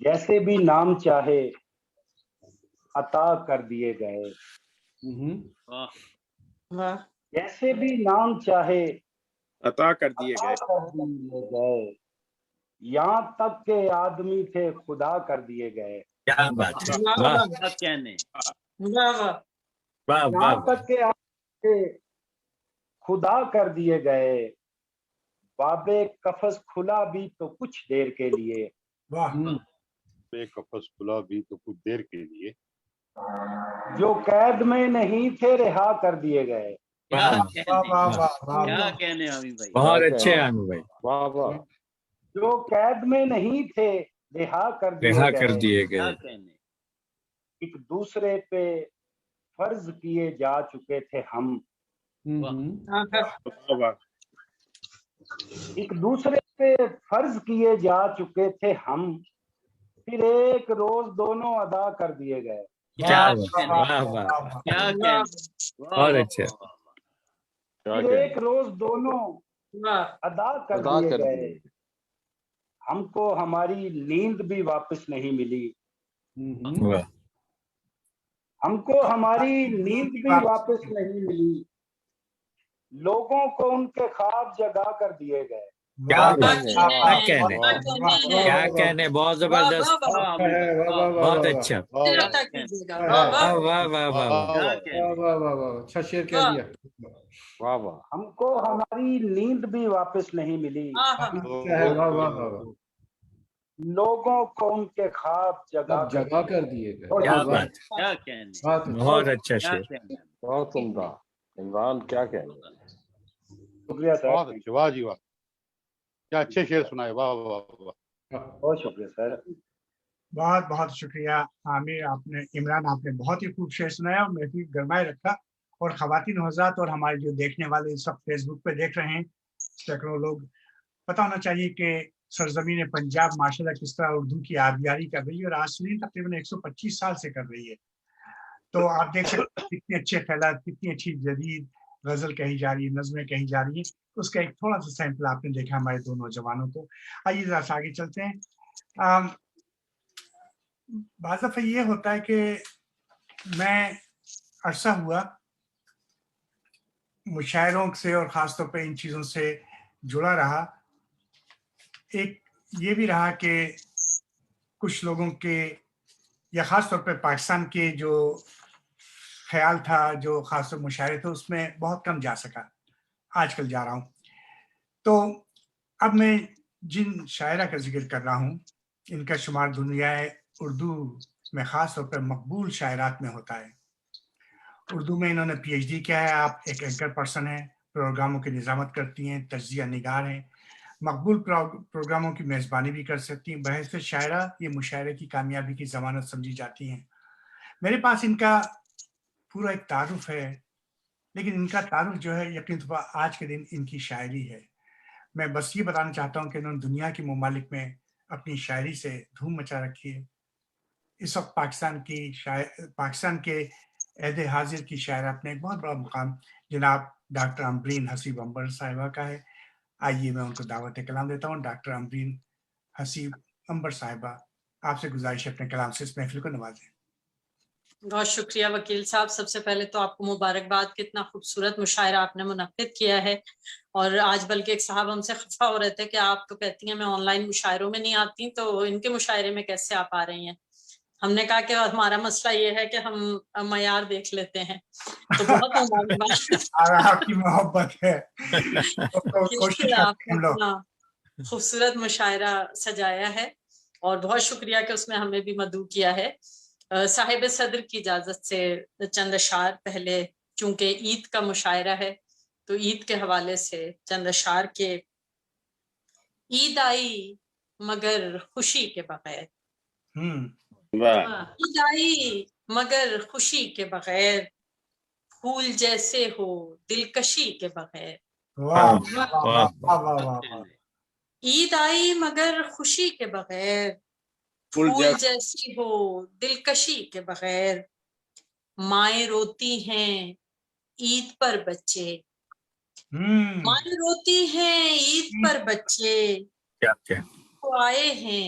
जैसे भी नाम चाहे अता कर दिए गए। जैसे भी नाम चाहे अता कर दिए गए, यहाँ तक के आदमी थे खुदा कर दिए गए। क्या बात है, क्या कहने। यहाँ तक के आदमी थे खुदा कर दिए गए, बाबे कफस खुला भी तो कुछ देर के लिए। कफस खुला भी तो कुछ देर के लिए, जो कैद में नहीं थे रिहा कर दिए गए। क्या कहने आमिर भाई, बहुत अच्छे आमिर भाई, वाह वाह। जो कैद में नहीं थे रिहा कर दिए गए। एक दूसरे पे फर्ज किए जा चुके थे हम। एक दूसरे पे फर्ज किए जा चुके थे हम, फिर एक रोज दोनों अदा कर दिए गए। क्या वाह वाह, क्या कहने। बहुत अच्छे। फिर एक रोज दोनों अदा कर दिए गए। हमको हमारी नींद भी वापस नहीं मिली। हमको हमारी नींद भी वापस नहीं मिली, लोगों को उनके ख्वाब जगा कर दिए गए। क्या कहने, बहुत जबरदस्त, बहुत अच्छा, वाह वाह वाह वाह, अच्छा शेर कह दिया, वाह वाह। हमको हमारी नींद भी वापस नहीं मिली, लोगों को उनके ख्वाब जगा कर दिए गए। क्या बात, क्या कहने। बहुत अच्छा शेर, बहुत उम्दा। इमरान क्या कहने। शुक्रिया सर, बहुत अच्छे, वाह जी वाह, क्या अच्छे शेर सुनाए, वाह वाह वाह। बहुत शुक्रिया सर, बहुत बहुत शुक्रिया आमिर, आपने, इमरान, आपने बहुत ही खूब शेर सुनाया और महफिल गरमाए रखा। और खवातीन हज़रात और हमारे जो देखने वाले सब फेसबुक पे देख रहे हैं सैकड़ों लोग, पता होना चाहिए कि सरजमीन पंजाब माशाल्लाह किस तरह उर्दू की आबियारी कर रही है और आज से नहीं तकरीबन 125 साल से कर रही है। तो आप देख सकते हैं कितने अच्छे ख्यालात, कितनी अच्छी जदीद गजल कही जा रही है, नज़में कही जा रही है। उसका एक थोड़ा सा सैंपल आपने देखा हमारे दो नौजवानों को। आइए जरा आगे चलते हैं। बाज़ दफ़ा ये होता है कि मैं अरसा हुआ मुशायरों से और ख़ासतौर पे इन चीज़ों से जुड़ा रहा। एक ये भी रहा कि कुछ लोगों के या ख़ास तौर पे पाकिस्तान के जो ख्याल था, जो ख़ास तौर मुशायरे थे, उसमें बहुत कम जा सका। आजकल जा रहा हूँ। तो अब मैं जिन शायरा का जिक्र कर रहा हूँ, इनका शुमार दुनियाए उर्दू में ख़ास तौर पर मकबूल शायरात में होता है। उर्दू में इन्होंने PhD किया है। आप एक एंकर पर्सन हैं, प्रोग्रामों की निज़ामत करती हैं, तज्ज़िया निगार हैं, मकबूल प्रोग्रामों की मेज़बानी भी कर सकती हैं। बहस शायरा ये मुशायरे की कामयाबी की ज़मानत समझी जाती हैं। میرے پاس ان کا پورا ایک تعارف ہے، لیکن ان کا تعارف جو ہے یقین آج کے دن ان کی شاعری ہے. میں بس یہ بتانا چاہتا ہوں کہ انہوں نے دنیا کے ممالک میں اپنی شاعری سے دھوم مچا رکھی ہے. اس وقت پاکستان کے عہد حاضر کی شاعرات میں ایک بہت بڑا مقام جناب ڈاکٹر امبرین حسیب امبر صاحبہ کا ہے. آئیے میں ان کو دعوت کلام دیتا ہوں. ڈاکٹر امبرین حسیب امبر صاحبہ، آپ سے گزارش ہے اپنے کلام سے اس محفل کو نوازیں. بہت شکریہ وکیل صاحب. سب سے پہلے تو آپ کو مبارکباد کہ اتنا خوبصورت مشاعرہ آپ نے منعقد کیا ہے. اور آج بلکہ ایک صاحب ہم سے خفا ہو رہے تھے کہ آپ تو کہتی ہیں میں آن لائن مشاعروں میں نہیں آتی، تو ان کے مشاعرے میں کیسے آپ آ رہی ہیں؟ ہم نے کہا کہ ہمارا مسئلہ یہ ہے کہ ہم معیار دیکھ لیتے ہیں. تو بہت آپ کی محبت ہے. آپ نے اپنا خوبصورت مشاعرہ سجایا ہے اور بہت شکریہ کہ اس میں ہمیں بھی مدعو کیا ہے. صاحب صدر کی اجازت سے چند اشعار پہلے، چونکہ عید کا مشاعرہ ہے تو عید کے حوالے سے چند اشعار کے. عید آئی مگر خوشی کے بغیر، عید آئی مگر خوشی کے بغیر، پھول جیسے ہو دلکشی کے بغیر. عید آئی مگر خوشی کے بغیر، پھول جیسی ہو دلکشی کے بغیر، مائیں روتی ہیں عید پر بچے، مائیں روتی ہیں عید پر بچے، تو آئے ہیں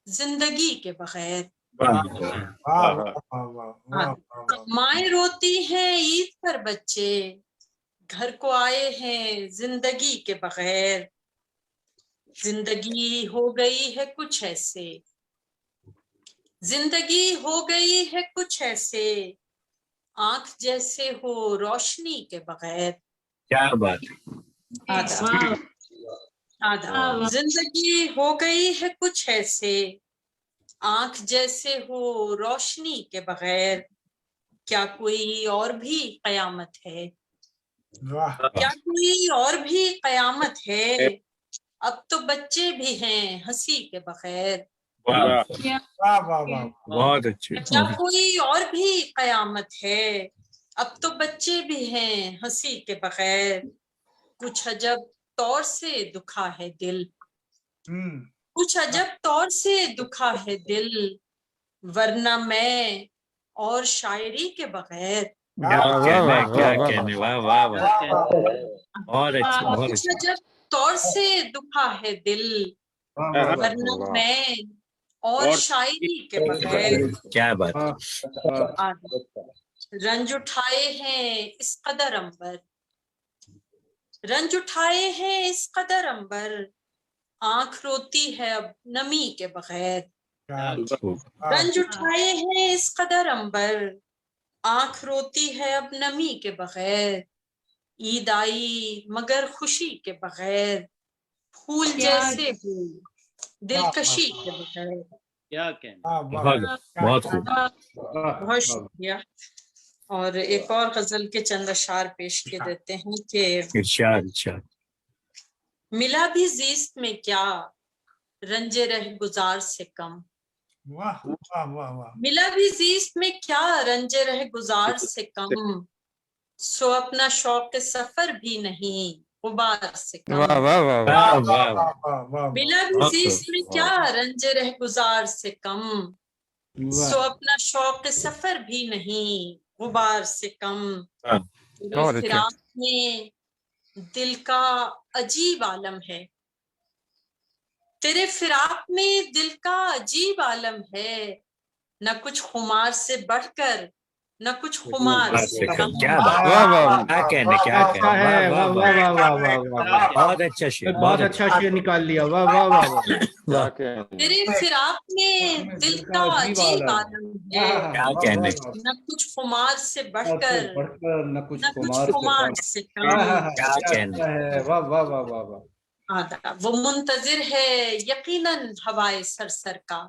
زندگی کے بغیر. مائیں روتی ہیں عید پر بچے، گھر کو آئے ہیں زندگی کے بغیر. زندگی ہو گئی ہے کچھ ایسے، زندگی ہو گئی ہے کچھ ایسے، آنکھ جیسے ہو روشنی کے بغیر. کیا بات آدھا. زندگی ہو گئی ہے کچھ ایسے، آنکھ جیسے ہو روشنی کے بغیر. کیا کوئی اور بھی قیامت ہے؟ کیا کوئی اور بھی قیامت ہے؟ اب تو بچے بھی ہیں ہنسی کے بغیر. بہت اچھے. کیا کوئی اور بھی قیامت ہے؟ اب تو بچے بھی ہیں ہنسی کے بغیر. کچھ عجب طور سے دکھا ہے دل، کچھ عجب طور سے دکھا ہے دل، ورنہ میں اور شاعری کے بغیر. کیا کہنے. واہ واہ واہ، بہت اچھے بہت کچھ اچھے. عجب طور سے دکھا ہے دل، ورنہ میں اور شاعری کے بغیر. کیا بات. رنج اٹھائے ہیں اس قدر امبر، رنج اٹھائے ہیں اس قدر امبر، آنکھ روتی ہے اب نمی کے بغیر. رنج اٹھائے ہیں اس قدر امبر، آنکھ روتی ہے اب نمی کے بغیر. عید آئی مگر خوشی کے بغیر، پھول جیسے ہو دلکشی کے بغیر. کیا کہنا. بہت خوب. بہت شکریہ. اور ایک اور غزل کے چند اشعار پیش کیے دیتے ہیں کہ ارشاد. ملا بھی زیست میں کیا رنج رہ گزار سے کم، ملا بھی زیست میں کیا رنج رہ گزار سے کم، سو اپنا شوق سفر بھی نہیں غبار سے کم. ملا بھی زیست میں کیا رنج رہ گزار سے کم، سو اپنا شوق سفر بھی نہیں غبار سے کم. فراق میں دل کا عجیب عالم ہے، تیرے فراق میں دل کا عجیب عالم ہے، نہ کچھ خمار سے بڑھ کر نہ کچھ خمار سے کم. کیا کہنے. کیا بہت اچھا شعر. بہت اچھا شعر نکال لیا. واہ واہ واہ. تیرے فراق میں دل کا عجیب عالم ہے، نہ کچھ خمار سے بڑھ کر نہ کچھ خمار سے کم. کیا کہنے. واہ واہ واہ واہ واہ. وہ منتظر ہے یقیناً ہوائے سرسر کا،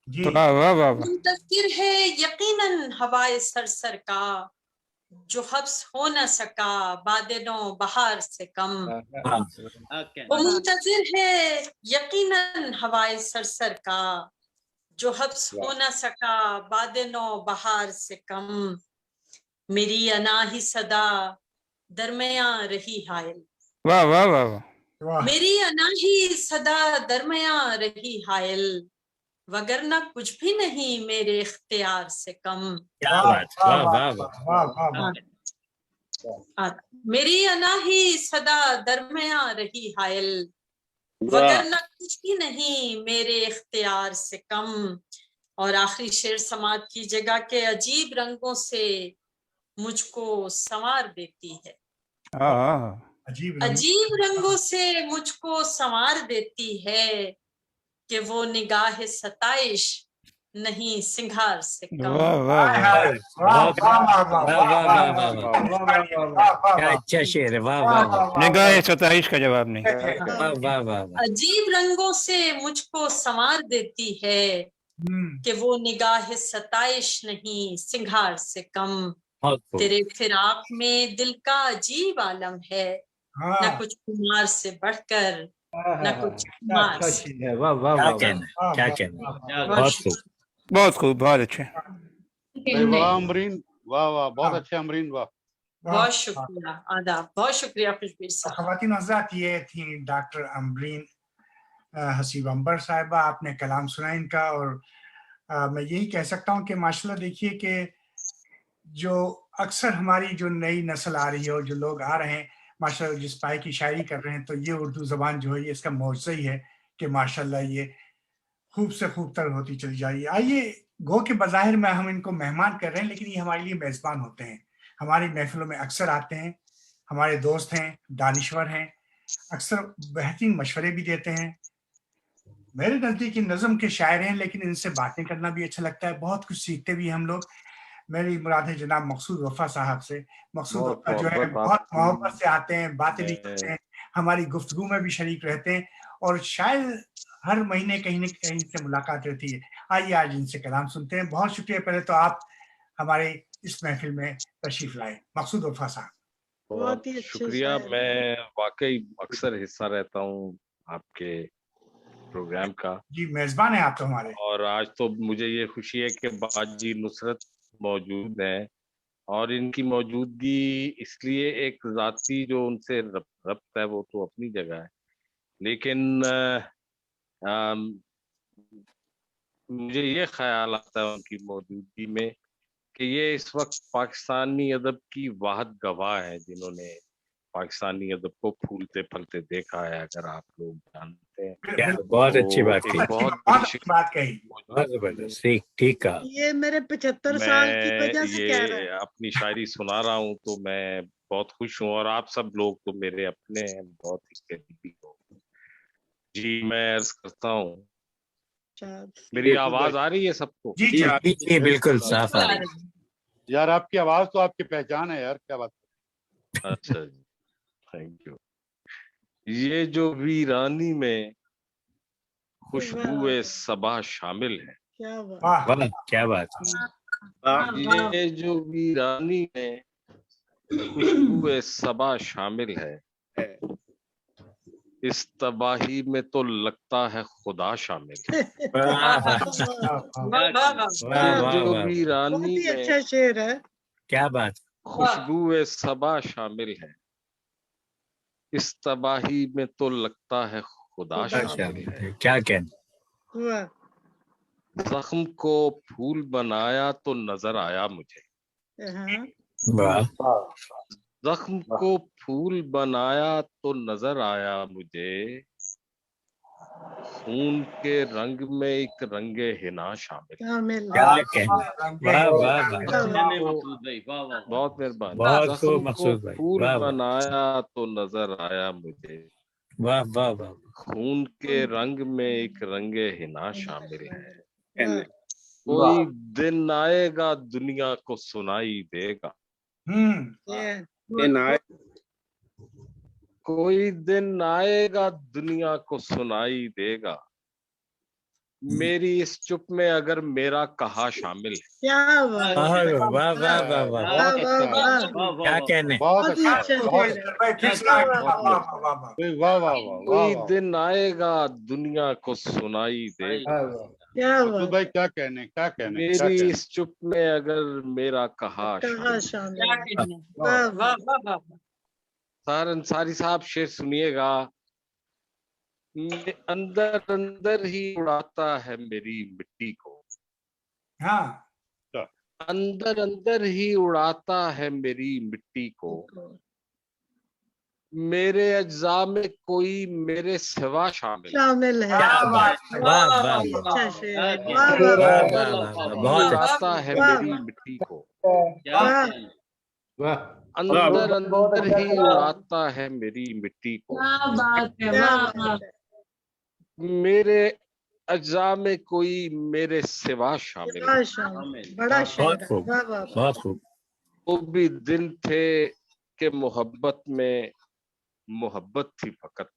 منتظر ہے یقیناً ہوائے سرسر کا، جو حبس ہو نہ سکا باد نو بہار سے کم. وہ منتظر ہے یقیناً ہوائے سرسر کا، जो हब्स हो न सका बादे नौ बहार से कम, मेरी अनाही सदा दरमिया रही हायल। वाह वाह वाह वाह। मेरी अनाही सदा दरमिया रही हायल, वगरना कुछ भी नहीं मेरे इख्तियार से कम। क्या बात, वाह वाह वाह। मेरी अनाही सदा दरमिया रही हायल, वगरना कुछ भी नहीं मेरे इख्तियार से कम। और आखिरी शेर समात की जगह के अजीब रंगों से मुझको संवार देती है, अजीब रंगों से मुझको संवार देती है, कि वो निगाह सताइश नहीं सिंगार से कम। क्या अच्छा शेर है, वाह वाह। निगाह सताइश का जवाब नहीं। वाह वाह वाह। अजीब रंगों से मुझको संवार देती है, कि वो निगाह सताइश नहीं सिंगार से कम। तेरे फिराक में दिल का अजीब आलम है, न कुछ कुमार से बढ़कर न कुछ कुमार से। वाह वाह वाह। क्या कहना, बहुत खूब बहुत खूब, बहुत अच्छे। वाह अमरीन, वाह वाह, बहुत अच्छे अमरीन, वाह। बहुत शुक्रिया, आदाब, बहुत शुक्रिया खुशबीर साहब। ख़वातीन हज़रात, ये थी डॉक्टर अमरीन हसीब अंबर साहिबा। आपने कलाम सुना इनका, और मैं यही कह सकता हूँ कि माशाल्लाह देखिए कि जो अक्सर हमारी जो नई नस्ल आ रही है और जो लोग आ रहे हैं माशाल्लाह जिस पाए की शायरी कर रहे हैं, तो ये उर्दू ज़बान जो है ये इसका मौज़ा ही है कि माशाल्लाह ये खूब से खूब तर होती चली जा रही है। आइए, गो के बज़ाहिर में हम इनको मेहमान कर रहे हैं, लेकिन ये हमारे लिए मेज़बान होते हैं। हमारी महफ़िलों में अक्सर आते हैं, हमारे दोस्त हैं, दानिश्वर हैं, अक्सर बेहतरीन मशवरे भी देते हैं। मेरे नज़दीक नज़म के शायर हैं, लेकिन इनसे बातें करना भी अच्छा लगता है, बहुत कुछ सीखते भी हम लोग। मेरी मुराद है जनाब मकसूद वफ़ा साहब से। मकसूद वफ़ा जो है बहुत मोहब्बत से आते हैं, बातें भी करते हैं, हमारी गुफ्तगू में भी शरीक रहते हैं, और शायद हर महीने कहीं न कहीं से मुलाकात रहती है। आइए आज इनसे कलाम सुनते हैं। बहुत शुक्रिया, पहले तो आप हमारे इस महफिल में तशरीफ लाए, मकसूद वफ़ा साहब। बहुत शुक्रिया। मैं वाकई अक्सर हिस्सा रहता हूँ आपके प्रोग्राम का। जी, मेजबान है आप तो हमारे। और आज तो मुझे ये खुशी है कि बाजी नुसरत मौजूद हैं, और इनकी मौजूदगी इसलिए एक ज़ाती जो उनसे रब्त है वो तो अपनी जगह है, लेकिन मुझे ये ख्याल आता है उनकी मौजूदगी में कि ये इस वक्त पाकिस्तानी अदब की वाहद गवाह है जिन्होंने पाकिस्तानी अदब को फूलते फलते देखा है। अगर आप लोग जानते हैं, बहुत अच्छी बात कही, बहुत बात कही, बहुत जबरदस्त, ठीक कहा। ये मेरे 75 साल की वजह से कह रहा है। अपनी शायरी सुना रहा हूँ तो मैं बहुत खुश हूँ, और आप सब लोग तो मेरे अपने हैं, बहुत ही करीबी हो। जी, मैं अर्ज करता हूँ, मेरी आवाज आ रही है सबको? जी जी जी बिल्कुल साफ आ रही है। यार आपकी आवाज तो आपकी पहचान है यार, क्या बात। अच्छा जी, थैंक यू। ये जो वीरानी में खुशबुए सबा शामिल है। क्या बात, वाह क्या बात। ये जो वीरानी में खुशबुए सबा शामिल है, इस तबाही में तो लगता है खुदा शामिल है। जो वीरानी में अच्छा शेर है, क्या बात। खुशबुए सबा शामिल है, इस तबाही में तो लगता है खुदा शामिल है। क्या कहना। जख्म को फूल बनाया तो नजर आया मुझे। जख्म को फूल बनाया तो नजर आया मुझे, खून के रंग में एक रंगे हिना शामिल। क्या कहना, वाह वाह बहुत मेहरबानी। बहुत खूब जख्म मकसूद को भाई, फूल वाह वाह बनाया तो नजर आया मुझे, वाह वाह वाह। खून के रंग में एक रंगे हिना शामिल है। कोई दिन आएगा दुनिया को सुनाई देगा। कोई दिन आएगा दुनिया को सुनाई देगा, मेरी इस चुप में अगर मेरा कहा शामिल है। क्या बात, वाह वाह वाह वाह, क्या कहने। कोई दिन आएगा दुनिया को सुनाई देगा, मकसूद भाई क्या कहने मेरी इस चुप में अगर मेरा कहा सर अंसारी साहब शेर सुनिएगा। अंदर अंदर ही उड़ाता है मेरी मिट्टी को। हाँ, अंदर अंदर ही उड़ाता है मेरी मिट्टी को। मेरे अज्जा में कोई मेरे सिवा शामिल है। उड़ाता है मेरी मिट्टी को। अंदर अंदर ही उड़ाता है मेरी मिट्टी को। मेरे अज्जा में कोई मेरे सिवा शामिल है। बड़ा बहुत खूब। वो भी दिन थे कि मोहब्बत में मोहब्बत थी फकत।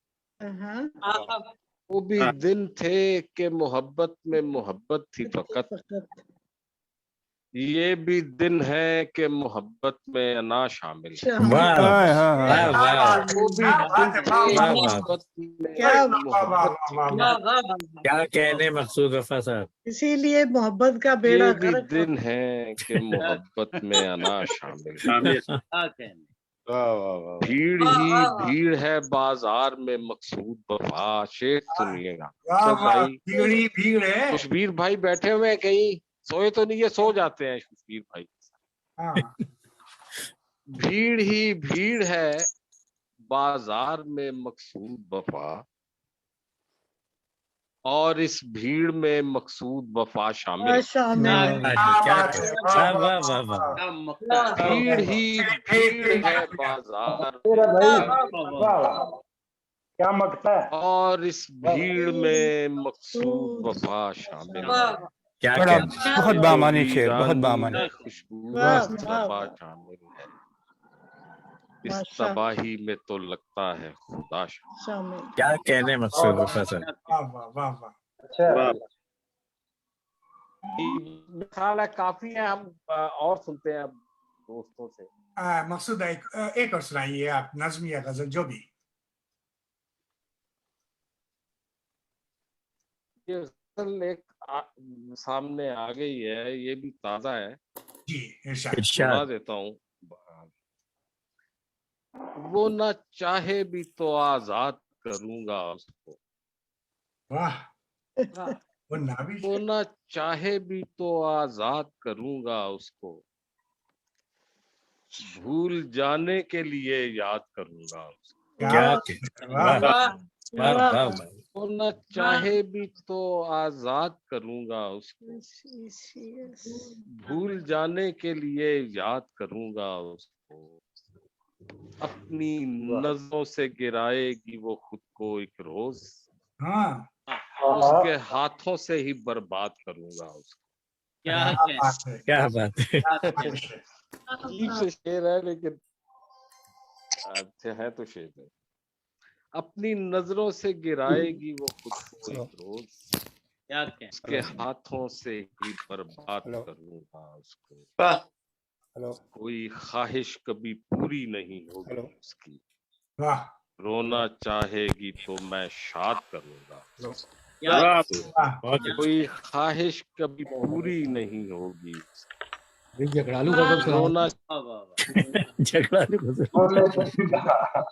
वो भी दिन थे कि मोहब्बत में मोहब्बत थी फकत। ये भी दिन है कि मोहब्बत में अना शामिल है। वो भी दिन थे मोहब्बत में क्या कहने मकसूद रफा साहब। इसीलिए मोहब्बत का बेड़ा ये भी दिन है कि मोहब्बत में अना शामिल है। भीड़ ही भीड़ है बाजार में मकसूद वफा। शेर सुनिएगा भाई। भीड़ है। खुशबीर भाई बैठे हुए हैं, कहीं सोए तो नहीं? ये सो जाते हैं खुशबीर भाई। भीड़ ही भीड़ है बाजार में मकसूद वफा, और इस भीड़ में मकसूद वफा शामिल। भीड़ ही भीड़ है बाजार क्या मकता है, और इस भीड़ में मकसूद वफा शामिल है। क्या बहुत बामानी शेर, बहुत बामानी। खुशबू वफा शामिल है। इस तबाही में तो लगता है खुदा शामिल। क्या कहने मकसूद रफा साहब। ख्याल है काफी है, हम और सुनते हैं अब दोस्तों से। मकसूद एक और सुनाइए आप, नज़्म या गजल जो भी। ये गजल एक सामने आ गई है, ये भी ताजा है जी, सुना देता हूँ। वो ना चाहे भी तो आजाद करूंगा उसको। वाह। वो ना चाहे भी तो आजाद करूंगा उसको। भूल जाने के लिए याद करूंगा उसको। वो ना चाहे भी तो आजाद करूंगा उसको। भूल जाने के लिए याद करूंगा उसको। अपनी नजरों से गिराएगी वो खुद को एक रोज। उसके हाथों से ही बर्बाद करूंगा उसको। क्या बात है। अजीब से शेर है लेकिन अच्छा है तो शेर है। अपनी नजरों से गिराएगी वो खुद को एक रोज। उसके हाथों से ही बर्बाद करूंगा उसको। कोई ख्वाहिश कभी पूरी नहीं होगी उसकी। रोना चाहेगी तो मैं शाद करूंगा। कोई ख्वाहिश कभी पूरी नहीं होगी। रोना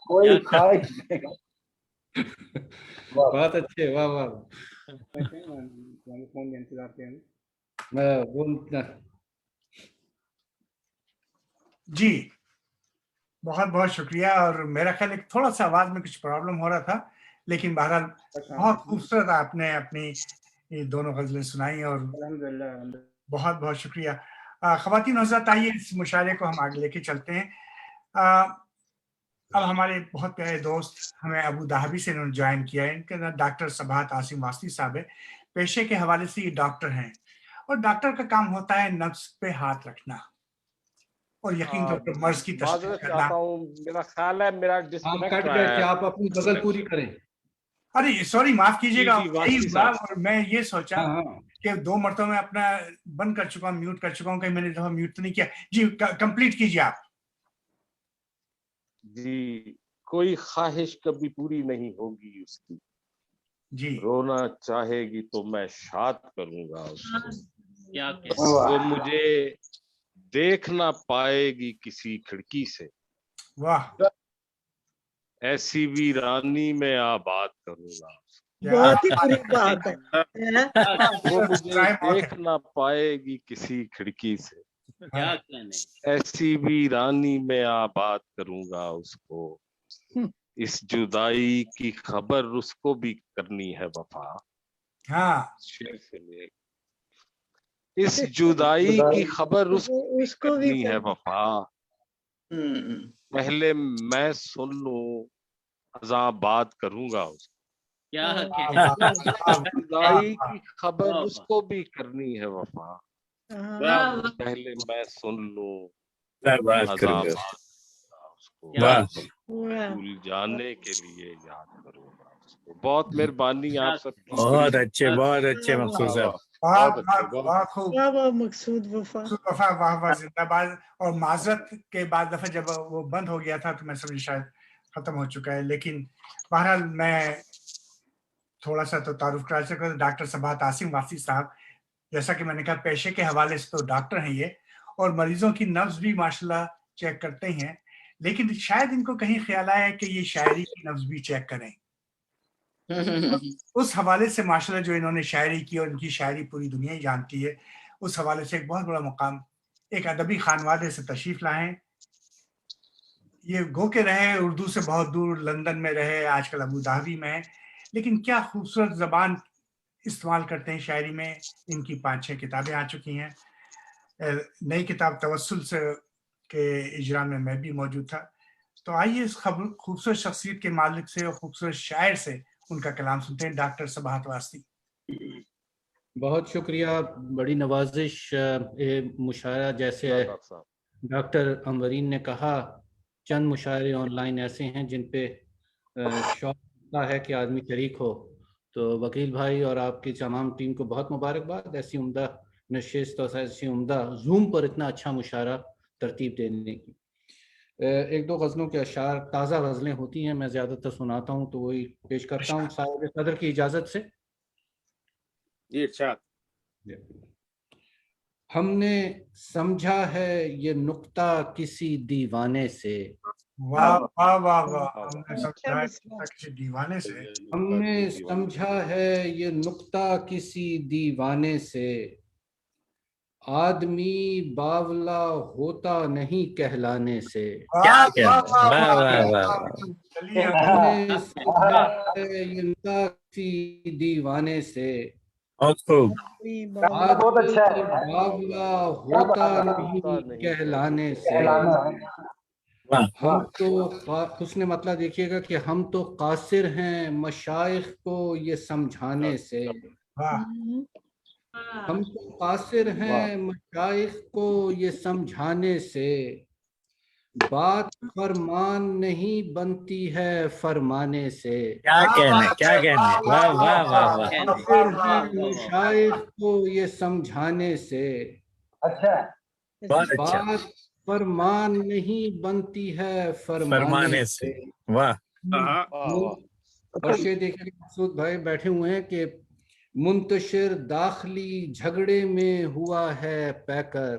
कोई ख्वाहिश नहीं। बहुत अच्छे, वाह वाह। जी बहुत बहुत शुक्रिया। और मेरा ख्याल एक थोड़ा सा आवाज में कुछ प्रॉब्लम हो रहा था, लेकिन बहरहाल बहुत खूबसूरत आपने अपनी ये दोनों गजलें सुनाई और बहुत बहुत शुक्रिया। ख़वातीन हज़रात, आइए इस मुशायरे को हम आगे लेके चलते हैं। अब हमारे बहुत प्यारे दोस्त हमें अबू धाबी से इन्होंने ज्वाइन किया है। इनका नाम डॉक्टर सबात आसिम वास्ती साहब है। पेशे के हवाले से ये डॉक्टर हैं और डॉक्टर का काम होता है नफ्स पे हाथ रखना और यकीन तौर पर मर्ज की तशख़ीस करना। मेरा ख्याल है मेरा डिस्कनेक्ट रहा है। आप अपनी गजल पूरी करें। अरे सॉरी, माफ कीजिएगा। और मैं ये सोचा कि 2 मरतबा मैं अपना बंद कर चुका हूँ, म्यूट कर चुका हूँ, कहीं मैंने दफा म्यूट तो नहीं किया। जी कंप्लीट कीजिए आप। जी, कोई ख्वाहिश कभी पूरी नहीं होगी उसकी। جی رونا چاہے گی تو میں شاد کروں گا اس کو، کیا وہ مجھے دیکھ نہ پائے گی کسی کھڑکی سے، واہ ایسی ویرانی میں آباد کروں گا اس کو، بہت ہی بری بات ہے وہ مجھے دیکھ نہ پائے گی کسی کھڑکی سے، کیا کہنے، ایسی ویرانی میں آباد کروں گا اس کو، اس جدائی کی خبر اس کو بھی کرنی ہے وفا، ہاں شعر سے لے، اس جدائی کی خبر اس کو بھی کرنی ہے وفا، پہلے میں سن لوں ازاں بات کروں گا اس کو، کیا جدائی کی خبر اس کو بھی کرنی ہے وفا، پہلے میں سن لوں ازاں بات کروں گا اس کو، بھول جانے کے لیے یاد کروں گا اس کو۔ بہت مہربانی آپ سب کی، بہت اچھے مقصود صاحب، بہت خوب مقصود وفا، وفا، واہ واہ، زندہ باد۔ اور معذرت کے بعد دفعہ جب وہ بند ہو گیا تھا تو میں سمجھ شاید ختم ہو چکا ہے، لیکن بہرحال میں تھوڑا سا تو تعارف کرا سکتا۔ ڈاکٹر سبات عاصم واسی صاحب، جیسا کہ میں نے کہا پیشے کے حوالے سے تو ڈاکٹر ہیں یہ، اور مریضوں کی نبض بھی ماشاءاللہ چیک کرتے ہیں، لیکن شاید ان کو کہیں خیال آیا کہ یہ شاعری کی نبض بھی چیک کریں۔ اس حوالے سے ماشاءاللہ جو انہوں نے شاعری کی، اور ان کی شاعری پوری دنیا ہی جانتی ہے، اس حوالے سے ایک بہت بڑا مقام، ایک ادبی خانوادے سے تشریف لائیں۔ یہ گو کے رہے اردو سے بہت دور، لندن میں رہے، آج کل ابو ظہبی میں ہے، لیکن کیا خوبصورت زبان استعمال کرتے ہیں شاعری میں۔ ان کی 5-6 کتابیں آ چکی ہیں، نئی کتاب توسل سے کے اجرا میں بھی موجود تھا۔ تو آئیے اس خوبصورت شخصیت کے مالک سے اور خوبصورت شاعر سے ان کا کلام سنتے ہیں، ڈاکٹر سبات واسطی۔ بہت شکریہ، بڑی نوازش۔ مشاعرہ جیسے ڈاکٹر انورین نے کہا، چند مشاعرے آن لائن ایسے ہیں جن پہ شوق ہوتا ہے کہ آدمی شریک ہو، تو وکیل بھائی اور آپ کی تمام ٹیم کو بہت مبارکباد، ایسی عمدہ نشست اور ایسی عمدہ زوم پر اتنا اچھا مشاعرہ ترتیب دینے کی۔ ایک دو غزلوں کے اشعار، تازہ غزلیں ہوتی ہیں، میں زیادہ تر سناتا ہوں تو وہی پیش کرتا ہوں صاحب صدر کی اجازت سے۔ جی ارشاد۔ ہم نے سمجھا ہے یہ نکتہ کسی دیوانے سے، واہ واہ واہ واہ، ہم نے سمجھا ہے کسی دیوانے سے، ہم نے سمجھا ہے یہ نکتہ کسی دیوانے سے، آدمی باولا ہوتا نہیں کہلانے سے، ہم نے سمجھا ہے یہ نکتہ کسی دیوانے سے، آدمی باولا ہوتا نہیں کہلانے سے، ہم تو حسن مطلب دیکھیے گا کہ ہم تو قاصر ہیں مشائخ کو یہ سمجھانے سے، ہم تو قاصر ہیں مشائخ کو یہ سمجھانے سے، بات فرمان نہیں بنتی ہے فرمانے سے، کیا کہنے، واہ واہ واہ واہ، قاصر ہیں مشائخ کو یہ سمجھانے سے، بہت اچھا، بات فرمان نہیں بنتی ہے فرمانے سے، واہ۔ اور یہ دیکھیں مقصود بھائی بیٹھے ہوئے ہیں کہ منتشر داخلی جھگڑے میں ہوا ہے پیکر،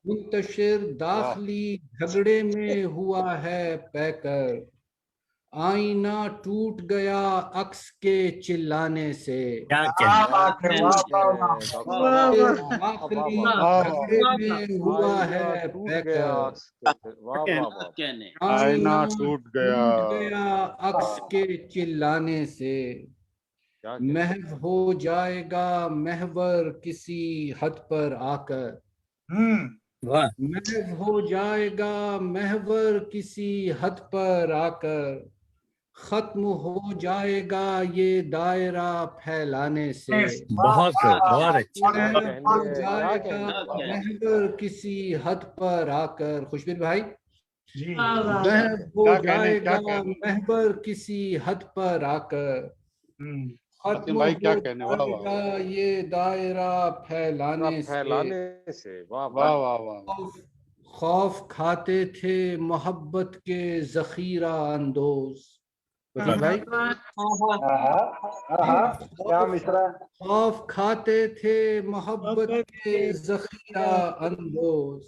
منتشر داخلی جھگڑے میں ہوا ہے پیکر، آئینہ ٹوٹ گیا عکس کے چلانے سے، داخلی جھگڑے میں ہوا ہے پیکر، آئینہ ٹوٹ گیا عکس کے چلانے سے، محو ہو جائے گا محور کسی حد پر آ کر، محو ہو جائے گا محور کسی حد پر آ کر، ختم ہو جائے گا یہ دائرہ پھیلانے سے، بہت اچھا، محو ہو جائے گا محور کسی حد پر آ کر، خوشبیر بھائی، محو ہو جائے گا محور کسی حد پر آ کر، ختم ہو جائے گا یہ دائرہ پھیلانے سے، خوف کھاتے تھے محبت کے ذخیرہ اندوز، वसीम भाई क्या मिश्रा खौफ खाते थे मोहब्बत के जखीरा अंदोज,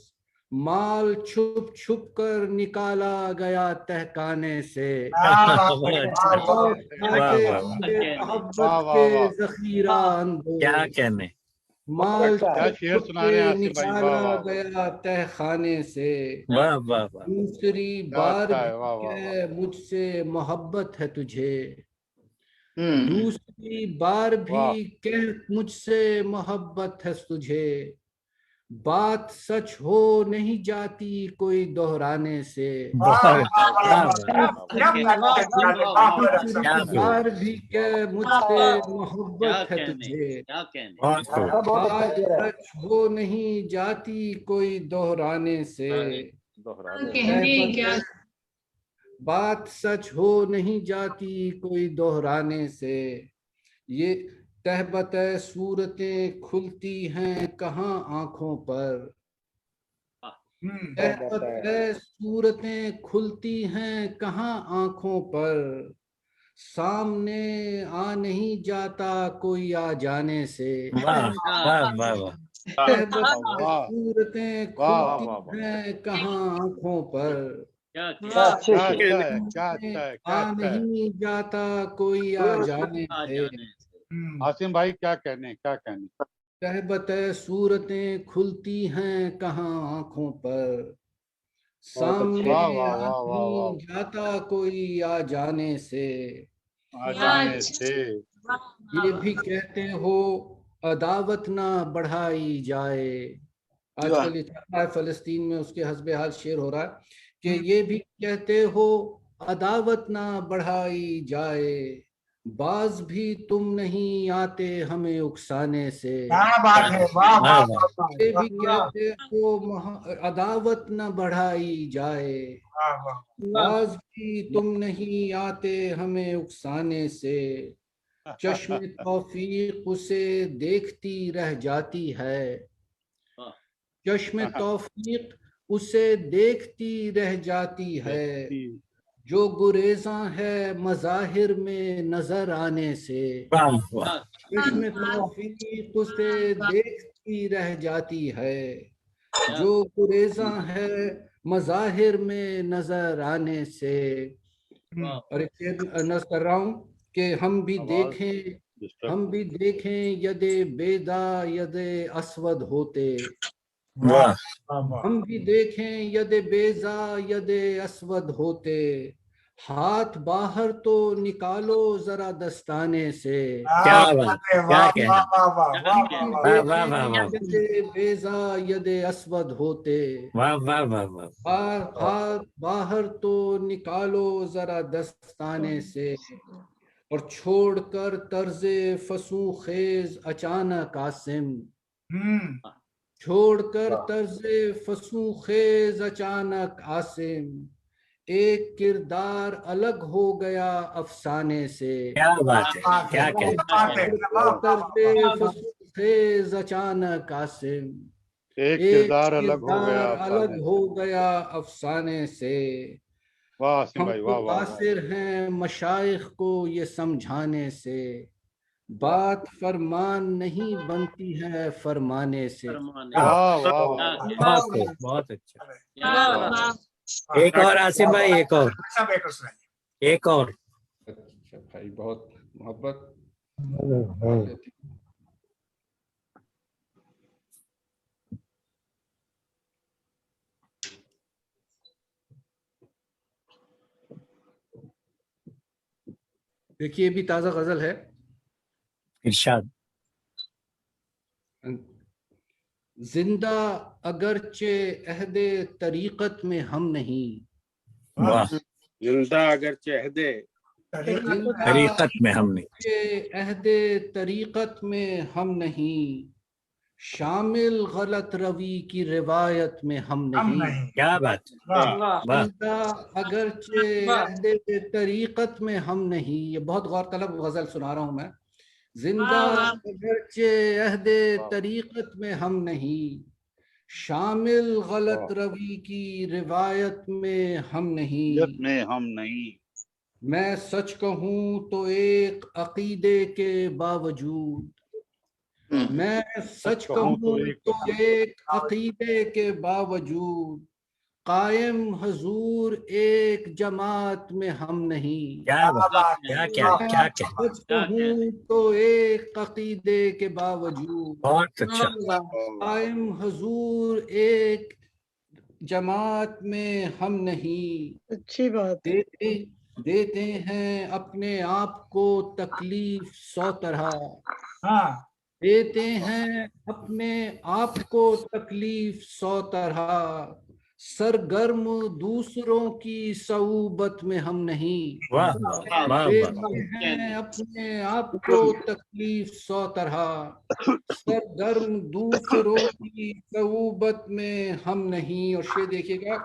माल छुप छुप कर निकाला गया तहखाने से। खौफ खाते थे मोहब्बत के जखीरा अंदोज, क्या कहने, माल क्या छुप शेर छुप सुना रहे हैं के आसिफ भाई, वाह निकाला वाह गया तहखाने से। वाह वाह वाह, दूसरी क्या बार अच्छा है, भी वाह वाह वाह। कह मुझसे मोहब्बत है तुझे, हम्म, दूसरी बार वाह भी कह मुझसे मोहब्बत है तुझे, बात सच हो नहीं जाती कोई दोहराने से। दूसरी बार भी कह मुझसे मोहब्बत है तुझे, क्या कहने। बात सच हो नहीं जाती कोई दोहराने से। बात सच हो नहीं जाती कोई दोहराने से। ये तहबत सूरतें खुलती हैं कहाँ आंखों पर, तहबत सूरतें खुलती हैं कहाँ आंखों पर, सामने आ नहीं जाता कोई आ जाने से। सूरतें खुलती हैं कहाँ आंखों पर, आ नहीं जाता कोई आ जाने से। आसिम भाई क्या कहने, क्या कहने। तहबत सूरतें खुलती हैं कहाँ आंखों पर, सामने आ नहीं जाता कोई आ जाने से। आ जाने से ये भी कहते हो अदावत ना बढ़ाई जाए। आजकल ये चल रहा है फलस्तीन में, उसके हस्बे हाल शेर हो रहा है कि ये भी कहते हो अदावत ना बढ़ाई जाए, बाज भी तुम नहीं आते हमें उकसाने से। ये भी कहते हो अदावत ना बढ़ाई जाए, बाज भी तुम नहीं आते हमें उकसाने से। चश्मे तौफीक उसे देखती रह जाती है, चश्मे तौफीक उसे देखती रह जाती है, जो गुरेज़ा है मज़ाहिर में नजर आने से। चश्मे तौफीक उसे देखती रह जाती है, जो गुरेज़ा है मज़ाहिर में नजर आने से। और एक शेर नज़र कर रहा हूँ कि हम भी देखें यदे बेदा यदे अस्वद होते, हम भी देखें यदे बेजा यदे अस्वद होते, हाथ बाहर तो निकालो जरा दस्ताने से। क्या बात, क्या कहना, यदे बेजा यदे अस्वद होते, वाह वाह वाह वाह, हाथ बाहर तो निकालो जरा दस्ताने से। और छोड़कर तर्जे फसू खेज अचानक आसिम, छोड़कर तर्जे फसू खेज अचानक आसिम, एक किरदार अलग हो गया अफसाने से। क्या बात है, क्या कहना, तर्जे फसू खेज अचानक आसिम, एक किरदार अलग हो गया अफसाने से। वाह हम भाई, तो वाह वाह। कासिर हैं मशाइख को ये समझाने से, बात फरमान नहीं बनती है फरमाने से। बहुत अच्छा। एक और आसिम भाई, एक और, एक और। अच्छा भाई, बहुत मोहब्बत। देखिए भी ताजा गजल है। इरशाद। जिंदा अगरचे अहदे तरीकत में हम नहीं, जिंदा अगरचे अहदे तरीकत में हम नहीं, अहदे तरीकत में हम नहीं, शामिल गलत रवी की रिवायत में हम नहीं। क्या बात, जिंदा अगरचे अहदे तरीकत में हम नहीं, ये बहुत गौरतलब गजल सुना रहा हूं मैं। जिंदा अगरचे अहदे तरीकत में हम नहीं, शामिल गलत रवी की रिवायत में हम नहीं। मैं सच कहूँ तो एक अकीदे के बावजूद, मैं सच कहूँ तो एक अकीदे के बावजूद, कायम हजूर एक जमात में हम नहीं। क्या बात, क्या सच कहूँ तो एक अकीदे के बावजूद, बहुत अच्छा, कायम हजूर एक जमात में हम नहीं। अच्छी बात है। देते हैं अपने आप को तकलीफ 100 तरह, देते हैं अपने आप को तकलीफ 100 तरह, सरगर्म दूसरों की सऊबत में हम नहीं। देते हैं अपने आप को तकलीफ 100 तरह, सरगर्म दूसरों की सऊबत में हम नहीं। और शेर देखिएगा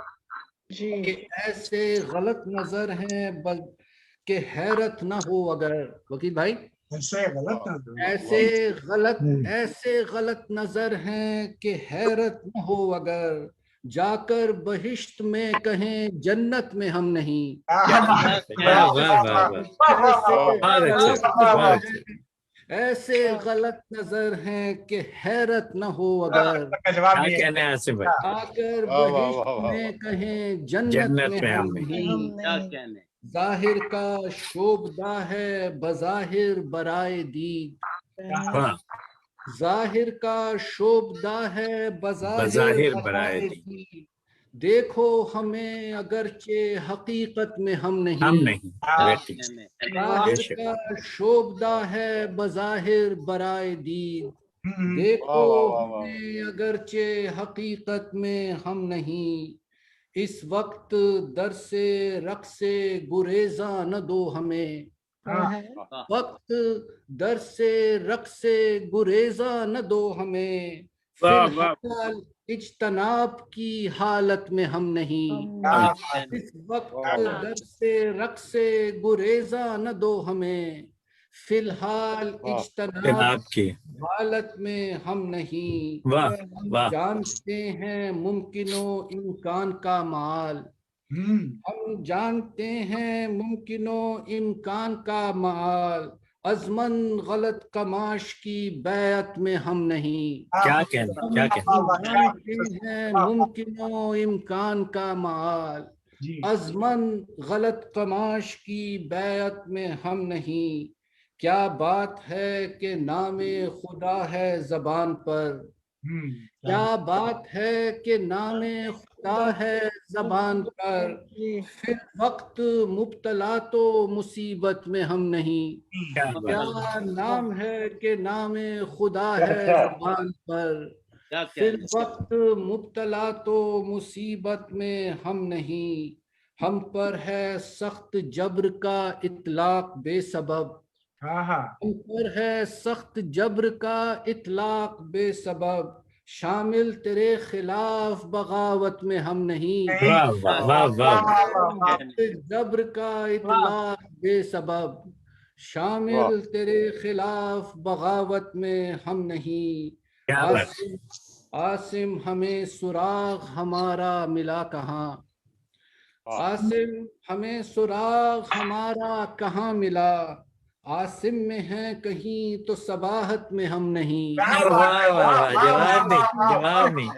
कि ऐसे गलत नजर हैं कि हैरत ना हो अगर, वकील भाई ऐसे गलत नजर हैं कि हैरत न हो अगर, जाकर बहिश्त में कहें जन्नत में हम नहीं। ऐसे गलत नजर हैं कि हैरत न हो अगर, आकर बहिश्त में कहें जन्नत में हम नहीं। जाहिर का शोभदा है बज़ाहिर बराए दीद, जाहिर का शोभदा है बज़ाहिर बराए दीद, देखो हमें अगरचे हकीकत में हम नहीं। जाहिर का शोभदा है बज़ाहिर बराए दीद, देखो हमें अगरचे हकीकत में हम नहीं। इस वक्त दर से रक़्से गुरेज़ा न दो हमें, वक्त दर से रक़्से गुरेज़ा न दो हमें, फिलहाल इज्तनाब की हालत में हम नहीं। इस वक्त दर से रक़्से गुरेज़ा न दो हमें, फिलहाल इज्तनाब की हालत में हम नहीं। जानते हैं मुमकिनो इम्कान का माल, हम जानते हैं मुमकिनो इम्कान का माल, अज़मन गलत कमाश की बैत में हम नहीं। क्या कहना, जानते हैं मुमकिनो इम्कान का माल, अज़मन गलत कमाश की बैत में हम नहीं। क्या बात है कि नामे खुदा है ज़बान पर, क्या बात है कि नामे खुदा है ज़बान पर, फिर वक्त मुब्तला तो मुसीबत में हम नहीं। क्या नाम है कि नामे खुदा है ज़बान पर, फिर वक्त मुब्तला तो मुसीबत में हम नहीं। हम पर है सख्त जब्र का इतलाक बेसबब, हम पर है सख्त जब्र का इतलाक बेसबब, शामिल तेरे खिलाफ बगावत में हम नहीं। जब्र का इतलाक बेसबब, शामिल तेरे खिलाफ बगावत में हम नहीं। आसिम हमें सुराग हमारा मिला कहाँ, आसिम हमें सुराग हमारा कहाँ मिला, आसिम में है कहीं तो सबाहत में हम नहीं। जवाब नहीं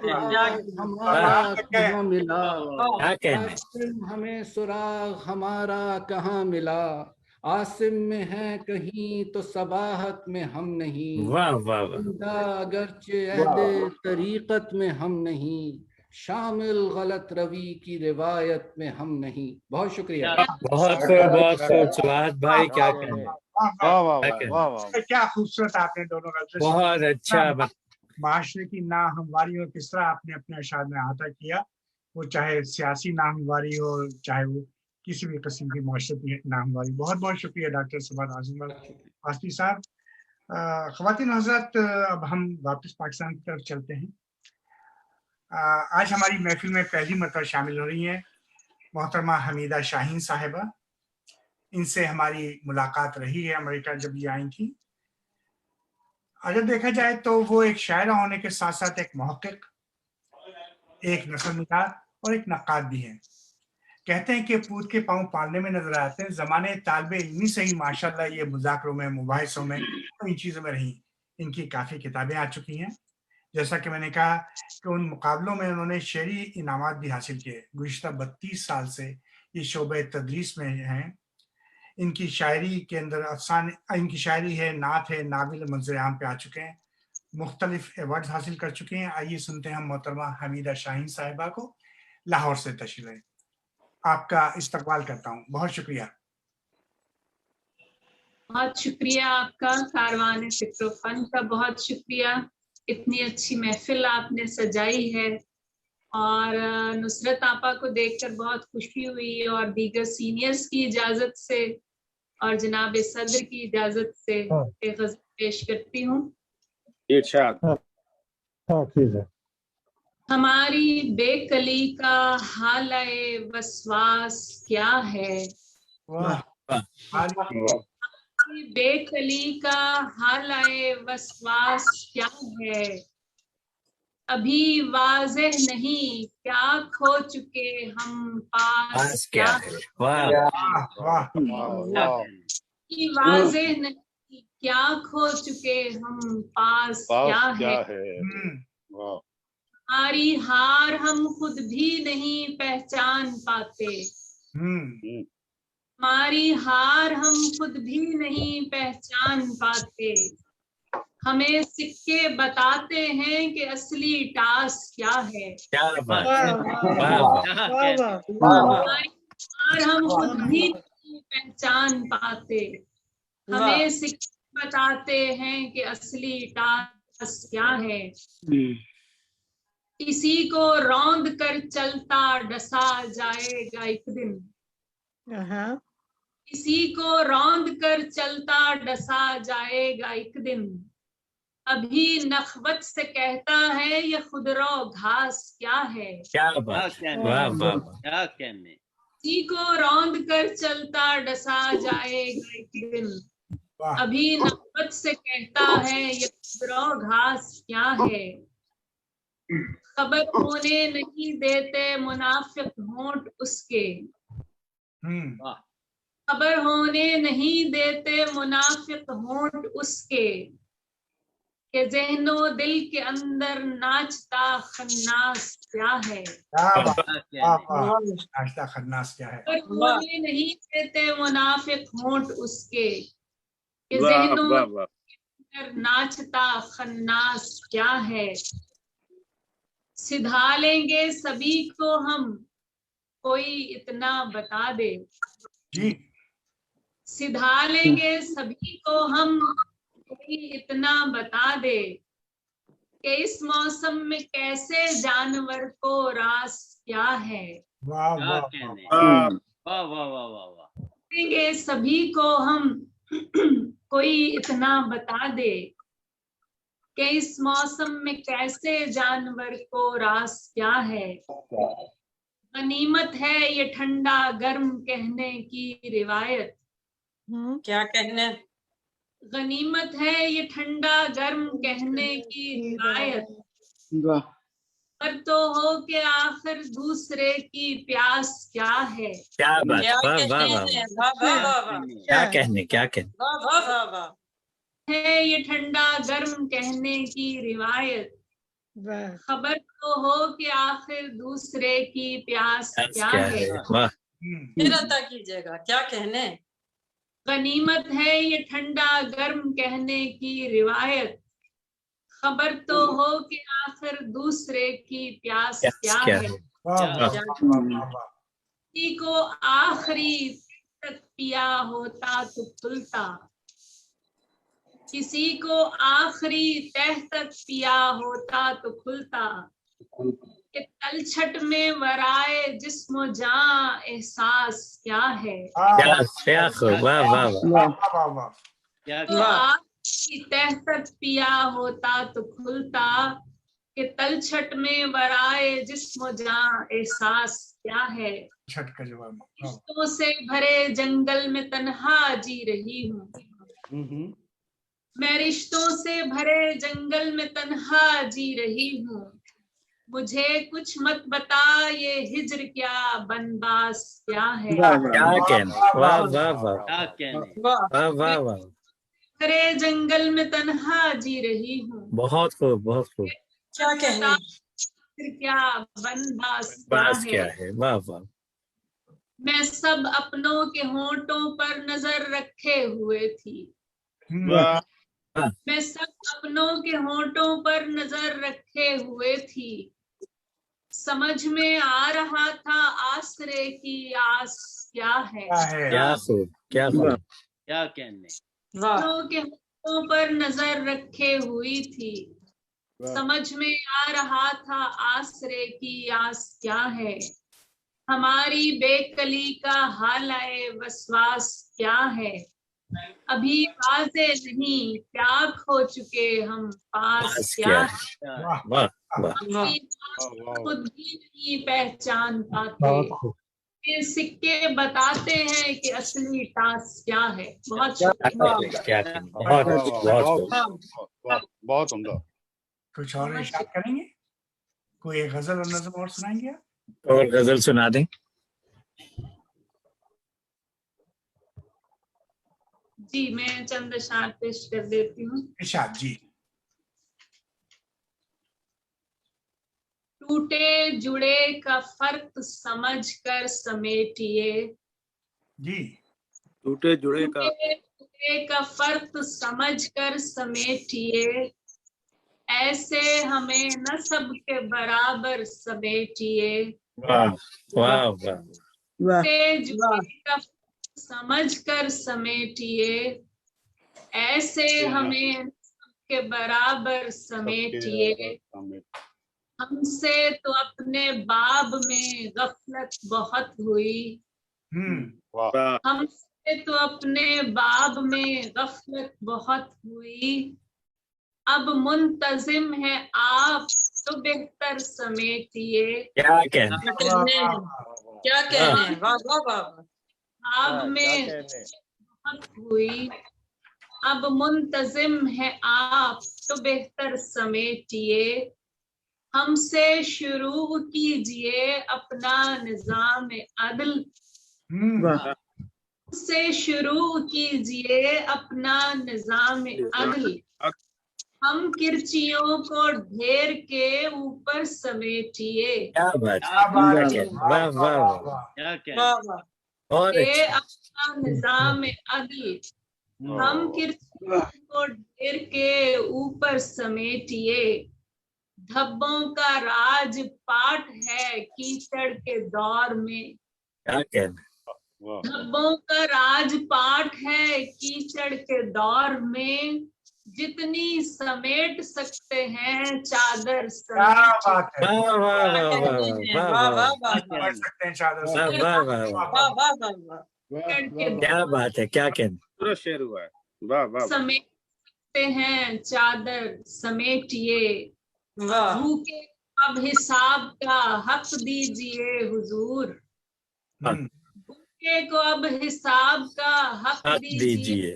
हमारा कहाँ मिला, आसिम हमें सुराग हमारा कहाँ मिला, आसिम में है कहीं तो सबाहत में हम नहीं। अगरचे अहदे तरीक़त में हम नहीं, शामिल गलत रवी की रिवायत में हम नहीं। बहुत शुक्रिया। बहुत सुभाष भाई, क्या कहना, क्या खूबसूरत आपने दोनों का बहुत अच्छा माशरे की नाहमवारी किस तरह आपने अपने अशार में अहाता किया, वो चाहे सियासी नाहमवारी हो चाहे वो किसी भी किस्म की माशरती नाहमवारी। बहुत बहुत शुक्रिया डॉक्टर सबात आज़म आसफी साहब। ख़वातीन हज़रात, अब हम वापस पाकिस्तान की तरफ चलते हैं। आज हमारी महफिल में पहली मरतबा शामिल हो रही हैं मोहतरमा हमीदा शाहीन साहिबा। इनसे हमारी मुलाकात रही है अमेरिका जब ये आई थी। अगर देखा जाए तो वो एक शायरा होने के साथ साथ एक मुहक्किक, एक नस्ल निगार और एक नक्काद भी हैं। कहते हैं कि पूत के पांव पालने में नजर आते हैं। जमाने तालिबे इल्मी से ही माशाल्लाह ये मुज़ाकरों में, मुबाहिसों में, इन चीज़ों में रही। इनकी काफ़ी किताबें आ चुकी हैं। जैसा कि मैंने कहा कि उन मुकाबलों में उन्होंने शेरी इनामात भी हासिल किए। गुज़िश्ता 32 साल से ये शोबे तदरीस में हैं। इनकी शायरी के अंदर अफसाने, इनकी शायरी है, नात है, नाविल मंज़र आम पे आ चुके हैं। मुख्तलिफ अवार्ड हासिल कर चुके हैं। आइए सुनते हैं हम मोहतरमा हमीदा शाहीन साहिबा को, लाहौर से तशरीफ लाए। आपका इस्तकबाल करता हूँ। बहुत शुक्रिया। बहुत शुक्रिया आपका, कारवान फ़िक्र फन का बहुत शुक्रिया। इतनी अच्छी महफिल आपने सजाई है और नुसरत आपा को देखकर बहुत खुशी हुई और दीगर सीनियर्स की इजाजत से और जनाब सदर की इजाजत से एक गज़ल पेश करती हूँ। हमारी बेकली का हाल-ए वसवास क्या है, बेकली का हाल-ए वसवास क्या है, अभी वाज़ेह नहीं क्या खो चुके हम पास क्या है। वाज़ेह नहीं क्या खो चुके हम पास क्या है। हमारी हार हम खुद भी नहीं पहचान पाते, हमारी हार हम खुद भी नहीं पहचान पाते। हमें सिक्के बताते हैं कि असली टास्क क्या है। हमारी हार हम खुद भी नहीं पहचान पाते, हमें सिक्के बताते हैं कि असली टास्क क्या है। किसी को रौंद कर चलता डसा जाएगा एक दिन, किसी को रौंद कर चलता डसा जाएगा एक दिन। अभी नखवत से कहता है ये खुदरो घास क्या है। क्या बात, वाह वाह, क्या कहने। किसी को रौंद कर चलता डसा जाएगा एक दिन, अभी नखवत से कहता है ये खुदरो घास क्या है। खबर होने नहीं देते मुनाफिक होंठ उसके, खबर होने नहीं देते मुनाफिक होंठ उसके, के ज़हनो दिल के अंदर नाचता खन्नास क्या है। नाचता खन्नास क्या है। खबर होने नहीं देते मुनाफिक होंठ उसके, के ज़हनो दिल के अंदर नाचता खन्नास क्या है। सिधा लेंगे सभी को हम, कोई इतना बता दे। सिधा लेंगे सभी को हम, कोई इतना बता दे कि इस मौसम में कैसे जानवर को रास क्या है। वाह वाह वाह वाह वाह वाह। लेंगे सभी को हम, कोई इतना बता दे कि इस मौसम में कैसे जानवर को रास क्या है। गनीमत है ये ठंडा गर्म कहने की रिवायत। क्या कहने। गनीमत है ये ठंडा गर्म कहने की रिवायत। पर तो हो के आखिर दूसरे की प्यास क्या है। क्या बात, वाह वाह वाह, क्या कहने, क्या कहने। है ये ठंडा गर्म कहने की रिवायत। खबर तो हो कि आखिर दूसरे की प्यास क्या है। फिर अता कीजिएगा, क्या कहने। गनीमत है ये ठंडा गर्म कहने की रिवायत। खबर तो हो कि आखिर दूसरे की प्यास क्या है। किसी को आखिरी तक पिया होता तो खुलता, किसी को आखिरी तह तक पिया होता तो खुलता। कि तलछट में वराए जिस्म जान एहसास क्या है। तो आखिरी तह तक पिया होता तो खुलता। कि तलछट में वराए जिस्म जान एहसास क्या है। रिश्तों से भरे जंगल में तन्हा जी रही हूँ, मैं रिश्तों से भरे जंगल में तन्हा जी रही हूँ। मुझे कुछ मत बता ये हिज्र क्या बनबास क्या है। क्या कहना, वाह वाह वाह क्या कहने। वाह वाह वाह, हरे जंगल में तन्हा जी रही हूँ। बहुत खूब बहुत खूब। क्या कहने। क्या बनबास बास क्या क्या है। है, वाह वाह। मैं सब अपनों के होंठों पर नजर रखे हुए थी। मैं सब अपनों के होंठों पर नजर रखे हुए थी। समझ में आ रहा था आसरे की आस क्या है। क्या खूब क्या खूब। क्या कहने। अपनों के होंठों पर नजर रखे हुई थी। समझ में आ रहा था आसरे की आस क्या है। हमारी बेकली का हालाए वसवास क्या है। अभी वाज़े नहीं क्या खो चुके हम पास क्या है। वाह वाह। खुद भी नहीं पहचान पाते। ये सिक्के बताते हैं कि असली टास क्या है। बहुत शुक्रिया। क्या बहुत बहुत उम्दा। कुछ और इरशाद करेंगे? कोई एक गजल और नज़म और सुनाएंगे आप? और गजल सुना दें। जी मैं चंद अशआर पेश कर देती हूँ। इरशाद जी। टूटे जुड़े का फर्क समझ कर समेटिए। जी। टूटे जुड़े का फर्क समझ कर समेटिए। ऐसे हमें न सबके बराबर समेटिए। वाह वाह वाह। टूटे जुड़े का फर्क समझ कर समेटिए। ऐसे हमें सबके बराबर समेटिए। हमसे तो अपने बाब में गफलत बहुत हुई। हमसे तो अपने बाब में गफलत बहुत हुई। अब मुंतजिम है आप तो बेहतर समेटिए। क्या कहने। क्या कहने। वाह वाह वाह। बाब में बहुत हुई। अब मुंतजिम है आप तो बेहतर समेटिए। हमसे शुरू कीजिए अपना निजाम अदल। हमसे शुरू कीजिए अपना निजाम अदल। हम किरचियों को ढेर के ऊपर समेटिए। क्या बात है, वाह वाह वाह। ये अपना निजाम अदल। हम किरचियों को ढेर के ऊपर समेटिए। धब्बों का राज पाट है कीचड़ के दौर में। क्या कहना। धब्बों का राज पाट है कीचड़ के दौर में। जितनी समेट सकते हैं चादर समेट। क्या बात है, क्या कहना। पूरा शेर हुआ है। वाह वाह। समेट सकते हैं चादर समेटिए। भूखे अब हिसाब का हक दीजिए हुजूर। भूखे को अब हिसाब का हक दीजिए।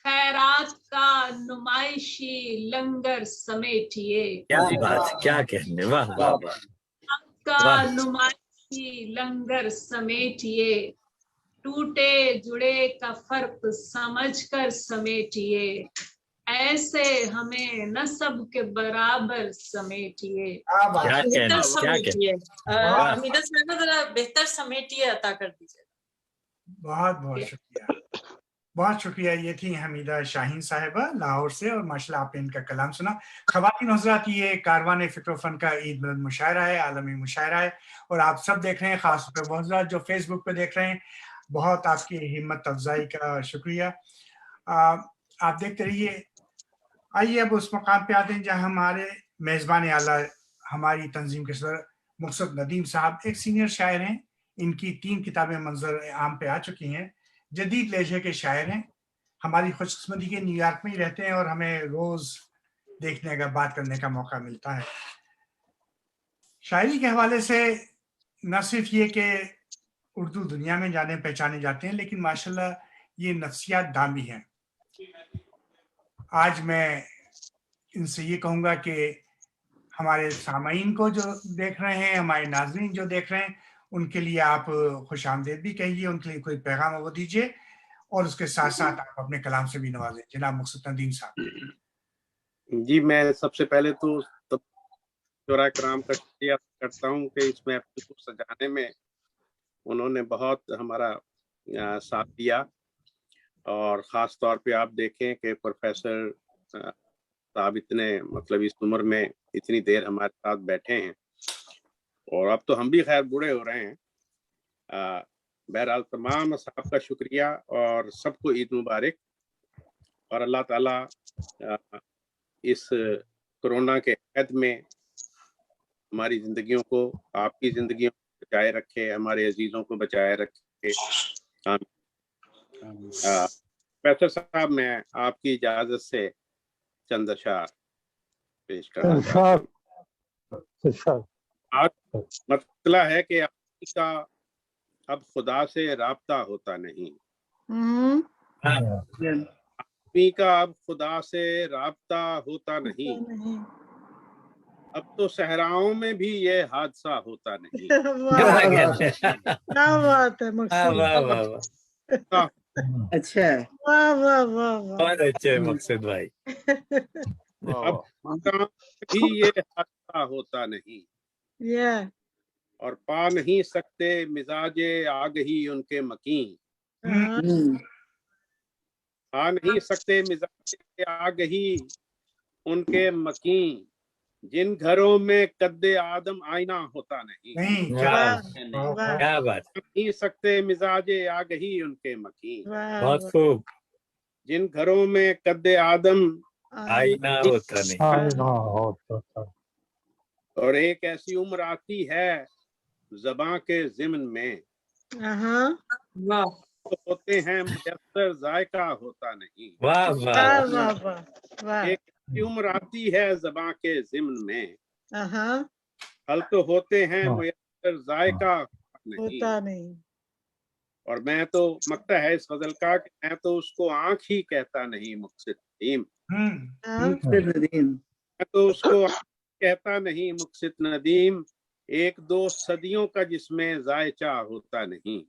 खैरात का नुमाइशी लंगर समेटिए। क्या बात, क्या कहने, वाह वाह वाह। का नुमाइशी लंगर समेटिए। टूटे जुड़े का फर्क समझकर समेटिए। ऐसे हमें न सब के बराबर समेटिए। बेहतर समेटिए। हमीदा साहब जरा बेहतर समेटिए अता कर दीजिए। बहुत बहुत शुक्रिया, बहुत शुक्रिया। ये थी हमीदा शाहीन साहिबा लाहौर से, और माशाल्लाह आपने इनका कलाम सुना। ख़वातीन हज़रात, ये कारवान फ़िक्र फ़न का ईद मिलाद मुशायरा है, आलमी मुशायरा है, और आप सब देख रहे हैं। ख़ास तौर पर वो हज़रात जो फेसबुक पे देख रहे हैं, बहुत आपकी हिम्मत अफजाई का शुक्रिया। आप देखते रहिए। आइए अब उस मकाम पे आते हैं जहाँ हमारे मेज़बान आला, हमारी तंजीम के सदर मुक़्सद नदीम साहब एक सीनियर शायर हैं। इनकी 3 किताबें मंजर आम पे आ चुकी हैं। जदीद लहजे के शायर हैं। हमारी खुशकिस्मती के न्यूयॉर्क में ही रहते हैं और हमें रोज़ देखने का, बात करने का मौका मिलता है। शायरी के हवाले से न सिर्फ ये कि उर्दू दुनिया में जाने पहचाने जाते हैं, लेकिन माशाल्लाह ये नफ्सियात दां भी हैं। आज मैं इनसे ये कहूँगा कि हमारे सामाइन को जो देख रहे हैं, हमारे नाज़रीन जो देख रहे हैं, उनके लिए आप खुशामदीद भी कहिए, उनके लिए कोई पैगाम वो दीजिए, और उसके साथ साथ आप अपने कलाम से भी नवाजें। जनाब मुक़्सिद नदीम साहब। जी, मैं सबसे पहले तो शोरा कराम का शुक्रिया करता हूँ कि इस महफिल को सजाने में उन्होंने बहुत हमारा साथ दिया, और ख़ास तौर पे आप देखें कि प्रोफेसर साहब इतने मतलब इस उम्र में इतनी देर हमारे साथ बैठे हैं, और अब तो हम भी खैर बूढ़े हो रहे हैं। बहरहाल तमाम साहब का शुक्रिया और सबको ईद मुबारक, और अल्लाह ताला इस कोरोना के कैद में हमारी जिंदगियों को, आपकी जिंदगियों को बचाए रखे, हमारे अजीजों को बचाए रखे। प्रोफेसर साहब, मैं आपकी इजाजत से चंद अशआर पेश करना चाहता हूँ। आज मसला है कि आपका अब खुदा से राब्ता होता नहीं, आदमी का अब खुदा से राब्ता होता नहीं, अब तो सहराओं में भी ये हादसा होता नहीं। क्या बात है मकसूद। अच्छा, वाह वाह वाह वाह, बहुत अच्छे मकसूद भाई। अब भी ये हादसा होता नहीं, और पा नहीं सकते मिजाजे आग ही उनके मकीन, पा नहीं सकते मिजाजे आग ही उनके मकीन, जिन घरों में कद्दे आदम आईना होता नहीं। क्या बात। नहीं सकते मिजाजे आग ही उनके मकीन, बहुत खूब। जिन घरों में कद्दे आदम आईना होता नहीं। और एक ऐसी उम्र आती है ज़बां के ज़िम्न में, तो होते हैं मुयस्सर जायका होता नहीं। वाह वाह वाह। एक ऐसी उम्र आती है ज़बां के ज़िम्न में, फल तो होते हैं मुयस्सर जायका होता नहीं। और मैं तो मकता है इस गजल का कि मैं तो उसको आंख ही कहता नहीं मुक़सिद नदीम, मैं तो उसको कहता नहीं मुक़सिद नदीम, एक दो सदियों का जिसमें जायचा होता नहीं।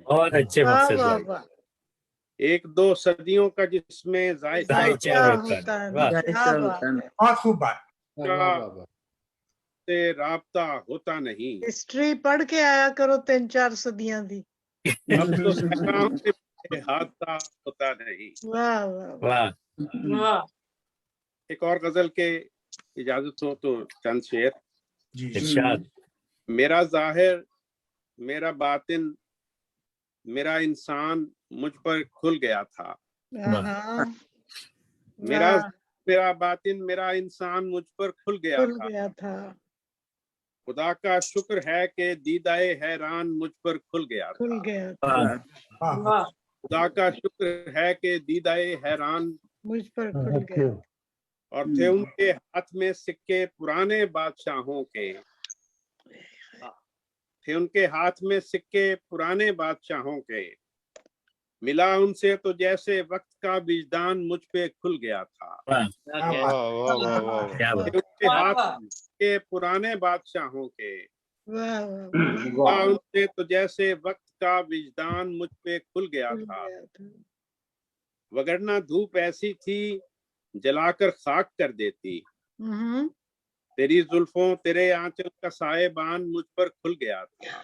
बहुत अच्छे मकसद भाई। एक दो सदियों का जिसमें जायचा होता है। बहुत खूब बात। से राब्ता होता नहीं। हिस्ट्री पढ़ के आया करो 3-4 सदियां दी। अब तो सहराओं से हादसा होता नहीं। वाह वाह वाह। एक और गजल के इजाजत हो तो चंद शेर। इरशाद। मेरा जाहिर मेरा बातिन मेरा इंसान मुझ पर खुल गया था, मेरा बातिन मेरा इंसान मुझ पर खुल गया था। खुदा का शुक्र है कि दीदाए हैरान मुझ पर खुल गया था। खुदा का शुक्र है कि दीदाए हैरान मुझ पर खुल गया। और थे उनके हाथ में सिक्के पुराने बादशाहों के, थे उनके हाथ में सिक्के पुराने बादशाहों के, मिला उनसे तो जैसे वक्त का विजदान मुझ पे खुल गया था। उनके हाथ के पुराने बादशाहों के, मिला उनसे तो जैसे वक्त का विजदान मुझ पे खुल गया था। वगरना धूप ऐसी थी जलाकर खाक कर देती, तेरी जुल्फों तेरे आंचल का साएबान मुझ पर खुल गया था।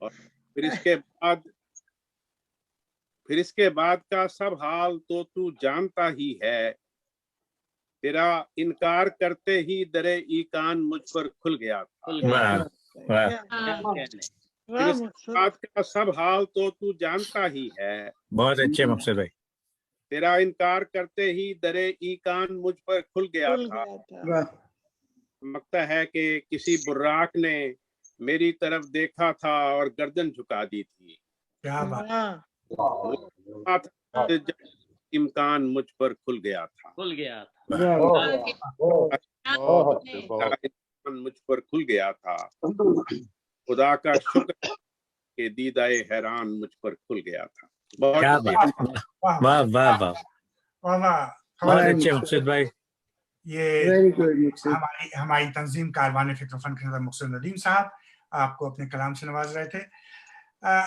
और फिर इसके बाद का सब हाल तो तू जानता ही है, तेरा इनकार करते ही दरे ईकान मुझ पर खुल गया था। फिर इसके बाद का सब हाल तो तू जानता ही है। बहुत अच्छे मकसद भाई। तेरा इनकार करते ही दरे ईकान मुझ पर खुल गया था। लगता है कि किसी बुर्राक ने मेरी तरफ देखा था और गर्दन झुका दी थी। क्या बात। जब इम्कान मुझ पर खुल गया था, मुझ पर खुल गया था। खुदा का शुक्र के दीदाए हैरान मुझ पर खुल गया था। वाह वाह वाह। वाह वाह, बहुत अच्छे मकसूद भाई। ये हमारी तंजीम कारवान फिक्र फन के मकसूद नदीम साहब आपको अपने कलाम से नवाज रहे थे।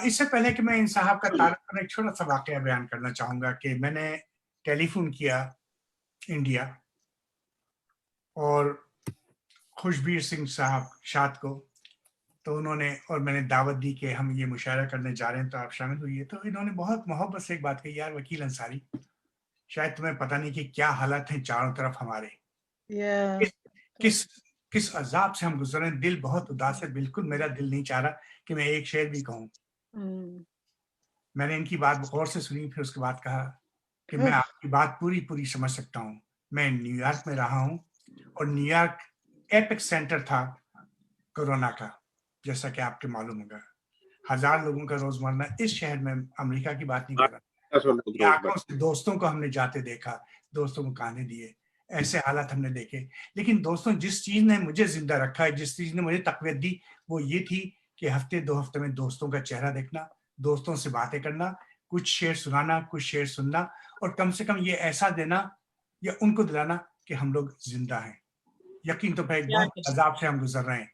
इससे पहले कि मैं इन साहब का तारुफ करने एक छोटा सा वाकया बयान करना चाहूँगा कि मैंने टेलीफोन किया इंडिया और खुशबीर सिंह साहब शाद को, तो उन्होंने और मैंने दावत दी कि हम ये मुशायरा करने जा रहे हैं तो आप शामिल हुई। तो इन्होंने बहुत मोहब्बत से एक बात कही, यार वकील अंसारी, शायद तुम्हें पता नहीं कि क्या हालात हैं चारों तरफ हमारे, किस अजाब से हम गुजर रहे हैं, दिल बहुत उदास है, बिल्कुल मेरा दिल नहीं चाह रहा कि मैं एक शेर भी कहूँ। मैंने इनकी बात गौर से सुनी, फिर उसके बाद कहा कि मैं आपकी बात पूरी समझ सकता हूँ। मैं न्यूयॉर्क में रहा हूँ और न्यूयॉर्क एपिक सेंटर था कोरोना का, जैसा कि आपके मालूम होगा, 1000 लोगों का रोज मरना इस शहर में, अमेरिका की बात नहीं कर रहा, आंखों से दोस्तों को हमने जाते देखा, दोस्तों को कांधे दिए, ऐसे हालात हमने देखे। लेकिन दोस्तों, जिस चीज ने मुझे जिंदा रखा है, जिस चीज ने मुझे तकवीत दी, वो ये थी कि हफ्ते 2 हफ्ते में दोस्तों का चेहरा देखना, दोस्तों से बातें करना, कुछ शेर सुनाना, कुछ शेर सुनना, और कम से कम ये ऐसा देना या उनको दिलाना कि हम लोग जिंदा हैं। यकीन तो भाई बहुत अजाब से हम गुजर रहे हैं।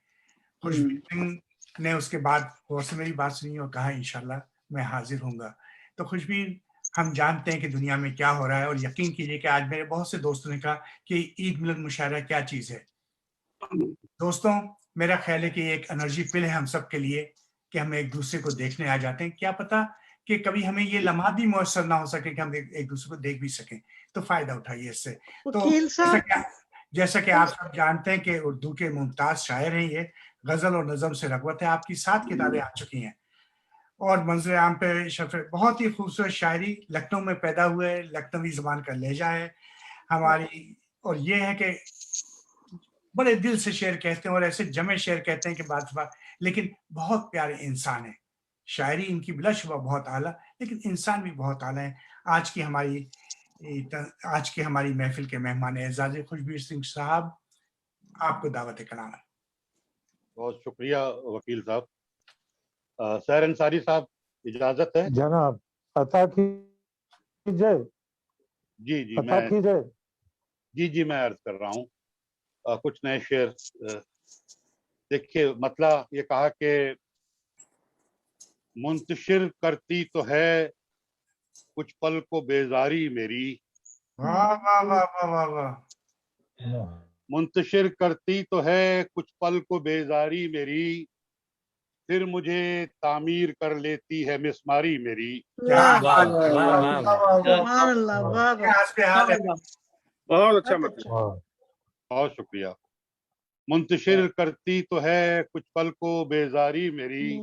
खुशबीर सिंह ने उसके बाद गौर से मेरी बात सुनी और कहा इंशाल्लाह मैं हाजिर होऊंगा। तो खुशबीर, हम जानते हैं कि दुनिया में क्या हो रहा है, और यकीन कीजिए कि आज मेरे बहुत से दोस्तों ने कहा कि ईद मिलन मुशायरा क्या चीज है। दोस्तों, मेरा ख्याल है कि एक एनर्जी पिल है हम सब के लिए कि हम एक दूसरे को देखने आ जाते हैं। क्या पता कि कभी हमें ये लम्हा भी मुयस्सर ना हो सके कि हम एक दूसरे को देख भी सकें, तो फायदा उठाइए इससे। तो जैसा कि आप सब जानते हैं कि उर्दू के मुमताज शायर हैं, ये गजल और नज़म से रगबत है, आपकी 7 किताबें आ चुकी हैं और मंजर आम पे शफ़े बहुत ही खूबसूरत शायरी, लखनऊ में पैदा हुए, लखनवी ज़बान का लहजा है हमारी, और ये है कि बड़े दिल से शेर कहते हैं और ऐसे जमे शेर कहते हैं कि बात, लेकिन बहुत प्यारे इंसान है। शायरी इनकी बिलाशुबा बहुत आला, लेकिन इंसान भी बहुत आला है। आज की हमारी महफिल के मेहमान एजाज खुशबीर सिंह साहब, आपको दावत कलाम है। बहुत शुक्रिया वकील साहब। सहर अंसारी साहब, इजाजत है? जनाब, अता कीजिए। जी मैं अर्ज कर रहा हूँ कुछ नए शेर। देखिए, मतलब ये कहा कि मुंतशिर करती तो है कुछ पल को बेजारी मेरी। वाह वाह वाह वाह वाह। मुंतशिर करती तो है कुछ पल को बेजारी मेरी, फिर मुझे तामीर कर लेती है मिसमारी मेरी। बहुत अच्छा मतलब, बहुत शुक्रिया। मुंतशिर करती तो है कुछ पल को बेजारी मेरी,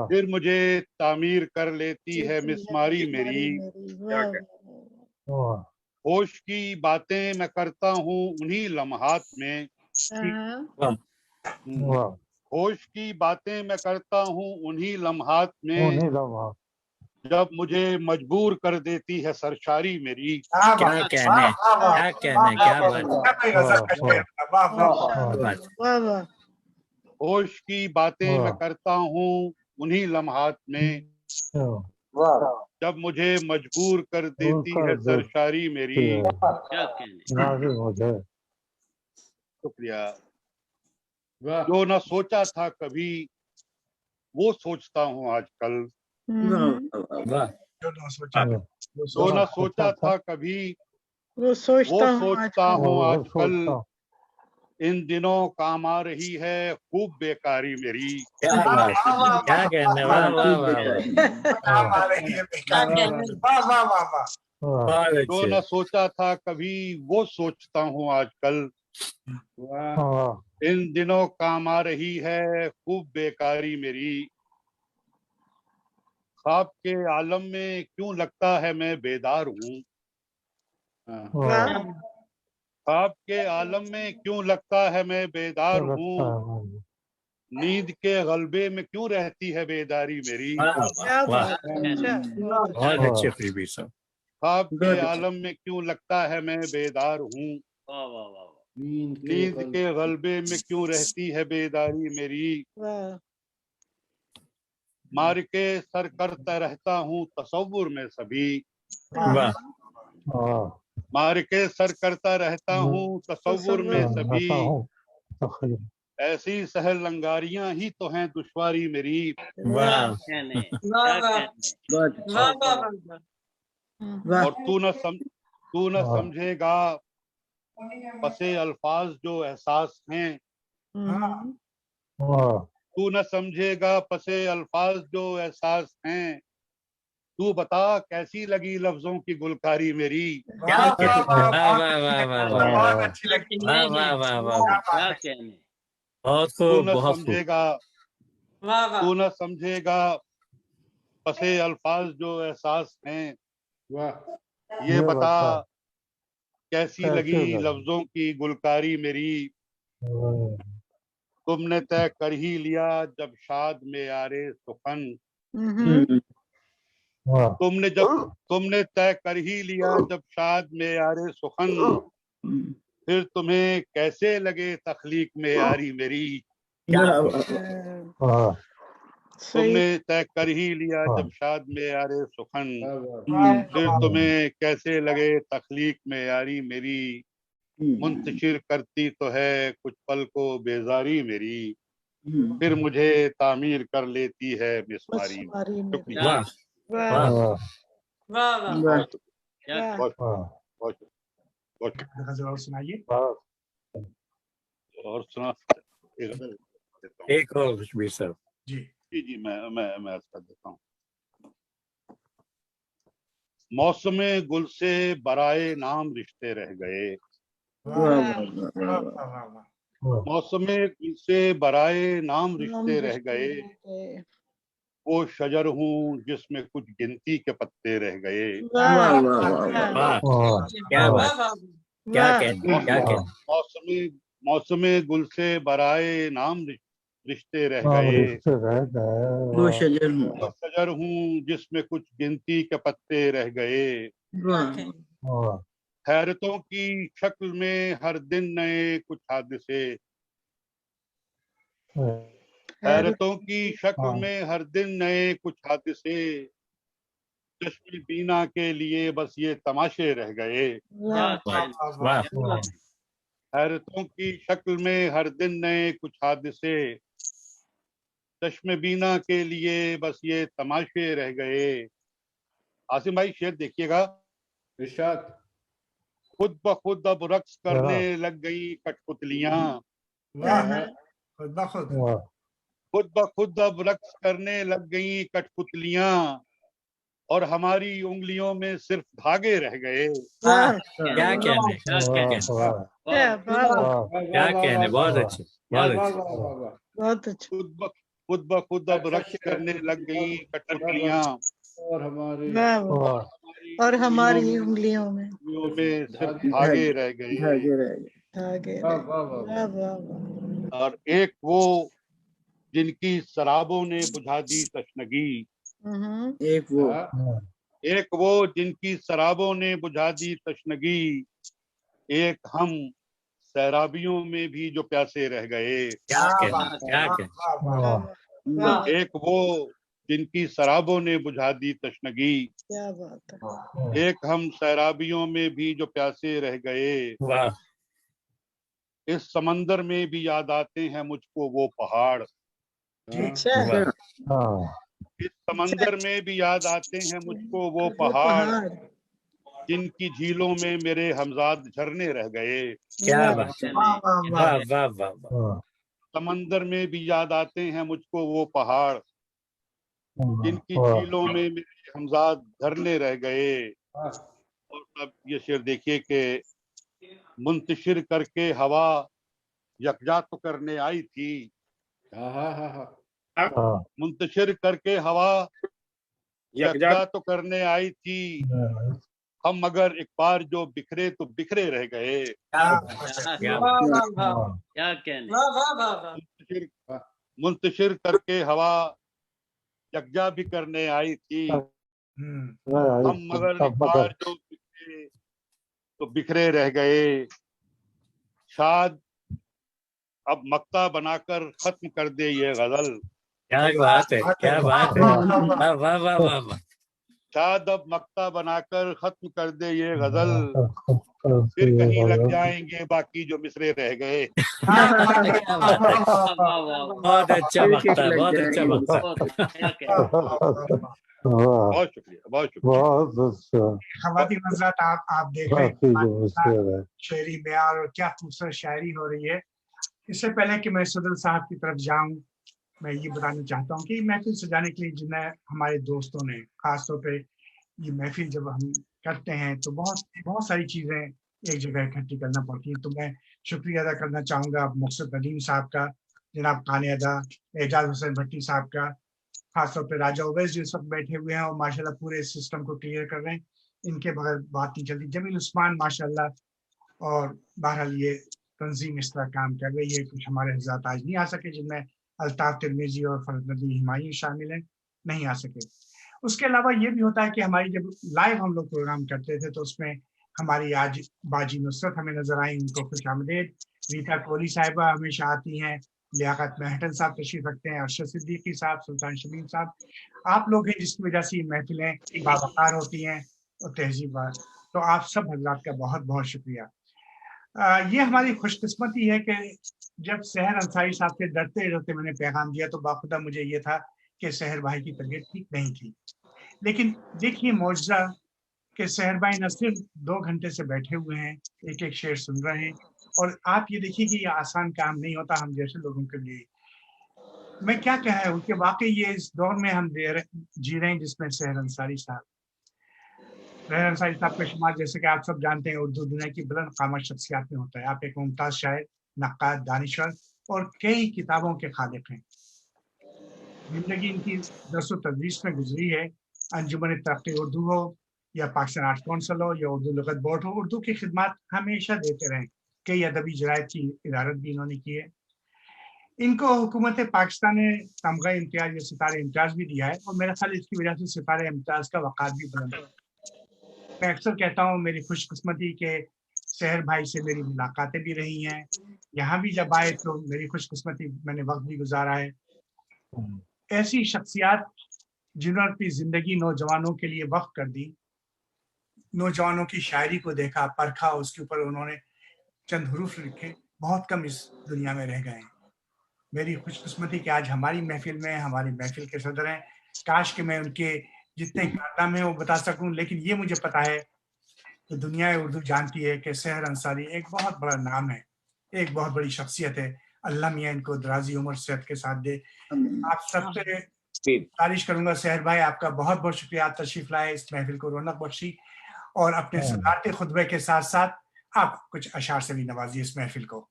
फिर मुझे तामीर कर लेती है मिसमारी मेरी। होश की बातें मैं करता हूँ उन्हीं लम्हात में, होश की बातें मैं करता हूँ उन्हीं लम्हात में, जब मुझे मजबूर कर देती है सरशारी मेरी। क्या कहने, क्या बात। होश की बातें मैं करता हूँ उन्हीं लम्हात में, जब मुझे मजबूर कर देती है सरशारी मेरी। शुक्रिया। जो न सोचा था कभी वो सोचता हूँ आजकल, जो न सोचा था कभी वो सोचता हूँ आजकल, इन दिनों काम आ रही है खूब बेकारी मेरी। क्या कहने, जो न सोचा था कभी वो सोचता हूँ आजकल, इन दिनों काम आ रही है खूब बेकारी मेरी। ख्वाब के आलम में क्यों लगता है मैं बेदार हूँ, ख्वाब के आलम में क्यों लगता है मैं बेदार हूँ, नींद के गलबे में क्यों रहती है बेदारी मेरी। बहुत अच्छे फ्रीबी साहब। ख्वाब के आलम में क्यों लगता है मैं बेदार हूँ, नींद के गलबे में क्यों रहती है बेदारी मेरी। मार के सर करता रहता हूँ तसव्वुर में सभी, मार के सर करता रहता हूँ तसव्वुर में सभी, ऐसी सहल लंगारियां ही तो हैं दुश्वारी मेरी। और तू न समझेगा पसे अल्फाज जो एहसास हैं, तू न समझेगा पसे अल्फाज जो एहसास हैं, तू बता कैसी लगी लफ्जों की गुलकारी मेरी। बहुत तू न समझेगा पसे अल्फाज जो एहसास हैं, ये बता कैसी लगी लफ्जों की गुलकारी मेरी। तुमने तय कर ही लिया जब शाद में यारे सुखन, तुमने तय कर ही लिया जब शाद में यारे सुखन, फिर तुम्हें कैसे लगे तख्लीक में यारी मेरी। तुमने तय कर ही लिया जब शाद में यारे सुखन, फिर तुम्हें कैसे लगे तख्लीक में यारी मेरी। मुंतशिर करती तो है कुछ पल को बेजारी मेरी, फिर मुझे तामीर कर लेती है मिसमारी। शुक्रिया। और सुनाइए। और सुना एक और कश्मीर सर। जी जी जी मैं अर्ज कर देता हूँ। मौसमे गुल से बराए नाम रिश्ते रह गए, मौसमे गुल से बराए नाम रिश्ते रह गए, वो शजर हूँ जिसमें कुछ गिनती के पत्ते रह गए। मौसमे गुल से बराए नाम रिश्ते रह गए, वो शजर हूँ जिसमें कुछ गिनती के पत्ते रह गए। हैरतों की शक्ल में हर दिन नए कुछ हादसे, हैरतों की शक्ल में हर दिन नए कुछ हादसे, चश्मे बीना के लिए बस ये तमाशे रह गए। हैरतों की शक्ल में हर दिन नए कुछ हादसे, चश्मे बीना के लिए बस ये तमाशे रह गए। आसिम भाई शेर देखिएगा। इरशाद। खुद ब खुद अब रक्स करने लग गई कठपुतलियां, खुद ब खुद अब रक्स करने लग गई कठपुतलियां, और हमारी उंगलियों में सिर्फ धागे रह गए। क्या कहने, क्या कहने, बहुत अच्छे, बहुत अच्छे। खुद ब खुद अब रक्स करने लग गई कठपुतलियां, और हमारी उंगलियों में सिर्फ धागे रह गए। और एक वो जिनकी शराबों ने बुझा दी तशनगी, एक वो जिनकी शराबों ने बुझा दी तशनगी, एक हम सैराबियों में भी जो प्यासे रह गए। एक वो जिनकी शराबों ने बुझा दी तशनगी, क्या बात है। एक हम सैराबियों में भी जो प्यासे रह गए। इस समंदर में भी याद आते हैं मुझको वो पहाड़, इस समंदर में भी याद आते हैं मुझको वो पहाड़, जिनकी झीलों में मेरे हमजाद झरने रह गए। क्या बात है, वाह वाह वाह। समंदर में भी याद आते हैं मुझको वो पहाड़, जिनकी झीलों में मेरे हमजाद झरने रह गए। और अब ये शेर देखिए कि मुंतशिर करके हवा यकजा तो करने आई थी, मुंतशिर करके हवा यकजा तो करने आई थी, हम मगर एक बार जो बिखरे तो बिखरे रह गए। क्या कहने। मुंतशिर करके हवा यकजा भी करने आई थी, हम मगर एक बार जो बिखरे तो बिखरे रह गए। शाद अब मक्ता बनाकर खत्म कर दे ये गजल। क्या बात है, क्या बात है, वाह वाह वाह वाह। शायद अब मक्ता बनाकर खत्म कर दे ये गजल, फिर कहीं लग जाएंगे बाकी जो मिसरे रह गए। बहुत अच्छा वक्त है, बहुत अच्छा वक्त है। बहुत शुक्रिया, बहुत शुक्रिया। बहुत अच्छा। ख़वातीन हज़रात, आप देख रहे हैं शायरी बयान और क्या खूबसूरत शायरी हो रही है। इससे पहले कि मैं सदर साहब की तरफ जाऊं, मैं ये बताना चाहता हूँ कि महफिल सजाने के लिए जिन्हें हमारे दोस्तों ने, खासतौर पे ये महफिल जब हम करते हैं तो बहुत सारी चीज़ें एक जगह इकट्ठी करना पड़ती हैं। तो मैं शुक्रिया अदा करना चाहूँगा मुक़्सद नदीम साहब का, जनाब खाने अदा, एजाज हुसैन भट्टी साहब का, खासतौर पे राजा उवैस जिस वक्त बैठे हुए हैं और माशाल्लाह पूरे सिस्टम को क्लियर कर रहे हैं। इनके बगैर बात नहीं चलती। जमील उस्मान माशाल्लाह, और बहरहाल ये तंजीम इस तरह काम कर रही है। कुछ हमारे हज़रात आज नहीं आ सके, जिनमें अल्ताफ तिरमिजी और फरद नदी हिमायूं शामिल हैं, नहीं आ सके। उसके अलावा ये भी होता है कि हमारी जब लाइव हम लोग प्रोग्राम करते थे तो उसमें हमारी आज बाजी नुसरत हमें नजर आई, उनको खुशामदीद। रीता कोहली साहिबा हमेशा आती हैं, लियाकत मेहटन साहब तशरीफ रखते हैं, अरशद सिद्दीकी साहब, सुल्तान शमीम साहब, आप लोग हैं जिसकी वजह से ये महफिलें बावकार होती हैं और तहजीबवार। तो आप सब हजरात का बहुत बहुत शुक्रिया। ये हमारी खुशकिस्मती है कि जब सहर अंसारी साहब से डरते डरते मैंने पैगाम दिया तो बाखुदा मुझे ये था कि सहर भाई की तबीयत ठीक नहीं थी। लेकिन देखिए मौजज़ा कि सहर भाई न सिर्फ 2 घंटे से बैठे हुए हैं, एक एक शेर सुन रहे हैं, और आप ये देखिए कि ये आसान काम नहीं होता हम जैसे लोगों के लिए। मैं क्या कहा उनके वाकई ये इस दौर में हम जी रहे हैं जिसमें सहर अंसारी साहब का शुमार, जैसे कि आप सब जानते हैं, उर्दू दुनिया की बुलंद क़ामत शख्सियात में होता है। आप एक मुमताज़ शायर, नक्काद, दानिशवर और कई किताबों के खालिक हैं। जिंदगी इनकी दर्स व तदरीस में गुजरी है। अंजुमन तरक्की उर्दू हो या पाकिस्तान आर्ट कौंसिल हो या उर्दू लगत बोर्ड हो, उर्दू की खिदमत हमेशा देते रहे। कई अदबी जरायत की इदारत भी इन्होंने की है। इनको हुकूमत पाकिस्तान ने तमगा इम्तियाज या सितारे इम्तियाज भी दिया है, और मेरा ख्याल इसकी वजह से सितारे इम्तियाज का वक़ार भी बुलंद है। मैं अक्सर कहता हूँ मेरी खुशकिस्मती के सहर भाई से मेरी मुलाकातें भी रही हैं, यहाँ भी जब आए तो मेरी खुशकिस्मती मैंने वक्त भी गुजारा है। ऐसी शख्सियात जिन्होंने अपनी ज़िंदगी नौजवानों के लिए वक्फ कर दी, नौजवानों की शायरी को देखा, परखा, उसके ऊपर उन्होंने चंद हरूफ लिखे, बहुत कम इस दुनिया में रह गए हैं। मेरी खुशकिस्मती कि आज हमारी महफिल में हमारी महफिल के सदर हैं। काश कि मैं उनके जितने कारनामे हैं वो बता सकूं, लेकिन ये मुझे पता है कि दुनिया उर्दू जानती है कि सहर अंसारी एक बहुत बड़ा नाम है, एक बहुत बड़ी शख्सियत है। अल्लाह मियाँ इनको दराजी उम्र सेहत के साथ दे। आप सबसे तारीश करूंगा सहर भाई, आपका बहुत बहुत शुक्रिया, आप तशरीफ लाए, इस महफिल को रौनक बख्शी, और अपने सदारती खुतबे के साथ साथ आप कुछ अशार से भी नवाजिए इस महफिल को।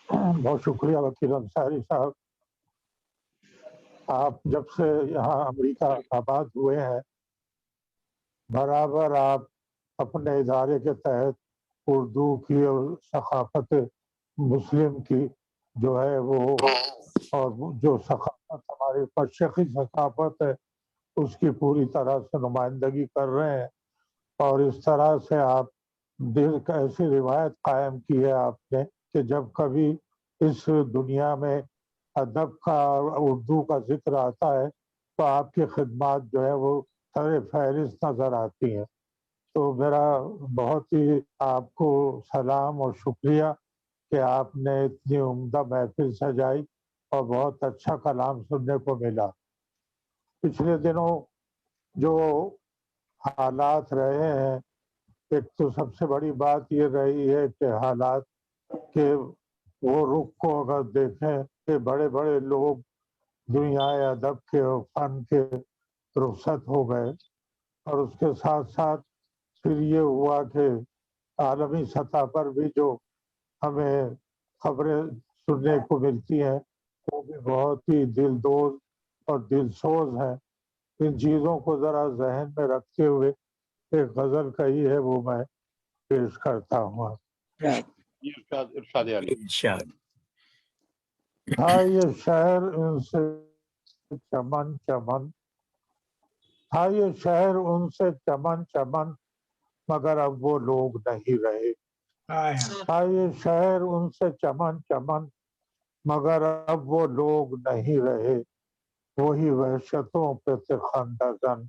बहुत शुक्रिया वकील अंसारी साहब। आप जब से यहाँ अमेरिका आबाद हुए हैं, बराबर आप अपने इदारे के तहत उर्दू की और सकाफत मुस्लिम की जो है वो, और जो सकाफत हमारी मशरक़ी सकाफत है उसकी पूरी तरह से नुमाइंदगी कर रहे हैं। और इस तरह से आप ऐसी रिवायत कायम की है आपने कि जब कभी इस दुनिया में अदब का, उर्दू का जिक्र आता है तो आपकी खिदमत जो है वो सर फहरिस्त नज़र आती हैं। तो मेरा बहुत ही आपको सलाम और शुक्रिया कि आपने इतनी उम्दा महफिल सजाई और बहुत अच्छा कलाम सुनने को मिला। पिछले दिनों जो हालात रहे हैं, एक तो सबसे बड़ी बात ये रही है कि हालात के वो रुख को अगर देखें कि बड़े बड़े लोग दुनिया अदब के और फन के रुखसत हो गए, और उसके साथ साथ फिर ये हुआ कि आलमी सतह पर भी जो हमें खबरें सुनने को मिलती हैं वो भी बहुत ही दिलदोज और दिलसोज हैं। इन चीज़ों को ज़रा जहन में रखते हुए एक गज़ल कही है वो मैं पेश करता हूँ। था ये शहर उनसे चमन चमन, था ये शहर उनसे चमन चमन, मगर अब वो लोग नहीं रहे। था ये शहर उनसे चमन चमन, मगर अब वो लोग नहीं रहे। वही वहशतों पे थे खंदजन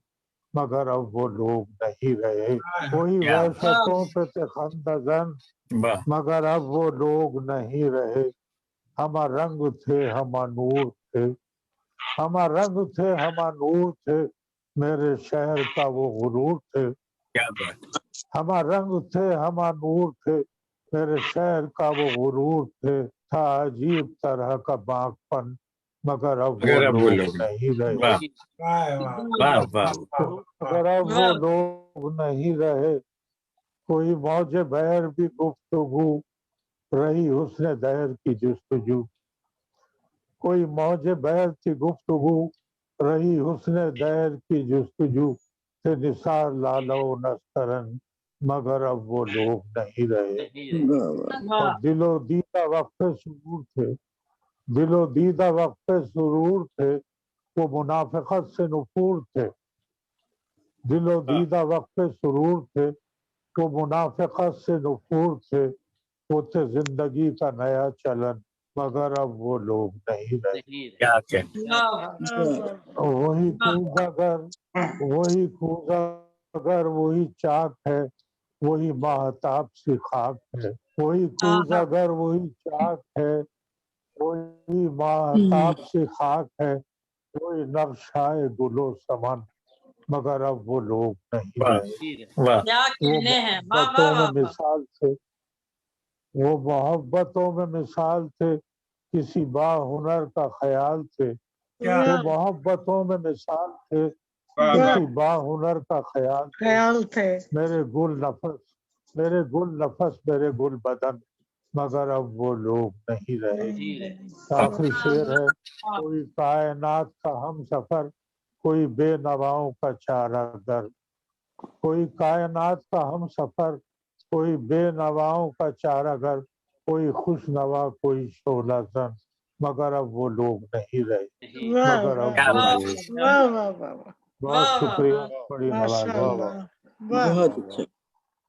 मगर अब वो लोग नहीं रहे। वही वहशतों पे थे खंदजन मगर अब वो लोग नहीं रहे। हमा रंग थे हमा नूर थे, हमा रंग थे हमा नूर थे, मेरे शहर का वो गुरूर थे। हमा रंग थे हमा नूर थे, मेरे शहर का वो गुरूर थे। था अजीब तरह का बागपन मगर अब वो लोग नहीं रहे। मगर अब वो लोग नहीं रहे। कोई मौजे बहर भी गुफ्तगू रही हुस्न दहर की जुस्तजू। कोई मौजे बहर थी गुफ्तगू रही हुस्न दहर की जुस्तजू। थे निसार लालो नस्तरन मगर अब वो लोग नहीं रहे। और दिलो दीदा वक्फ़े सुरूर थे, दिलो दीदा वक्फ़े सुरूर थे, वो मुनाफिकत से नुफूर थे। दिलो दीदा वक्फ़े सुरूर थे, वो मुनाफिकत से नुफूर थे। वो थे जिंदगी का नया चलन मगर अब वो लोग नहीं रहे। वही कूज़ागर, वही कूज़ागर, वही चाक है, वही महताब सी खाक है। वही कूज़ागर, वही चाक है, वही महताब सी खाक है, वही नक्शाए गुलो समन मगर अब वो लोग नहीं रहे। वो मोहब्बतों में मिसाल थे, वो मोहब्बतों में मिसाल थे, किसी बाहुनर का ख्याल थे। वो मोहब्बतों में मिसाल थे, किसी बाहुनर का ख्याल थे। मेरे गुल नफस, मेरे गुल नफस, मेरे गुल बदन मगर अब वो लोग नहीं रहे। आखिरी शेर है। कोई कायनात का हम सफर, कोई बेनवाओं का चारागर। कोई कायनात का हम सफर, कोई बेनवाओं का चारागर, कोई खुश नवा कोई शोला जन मगर अब वो लोग नहीं रहे। मगर अब वो लोग। बहुत शुक्रिया, बड़ी नवाज़िश।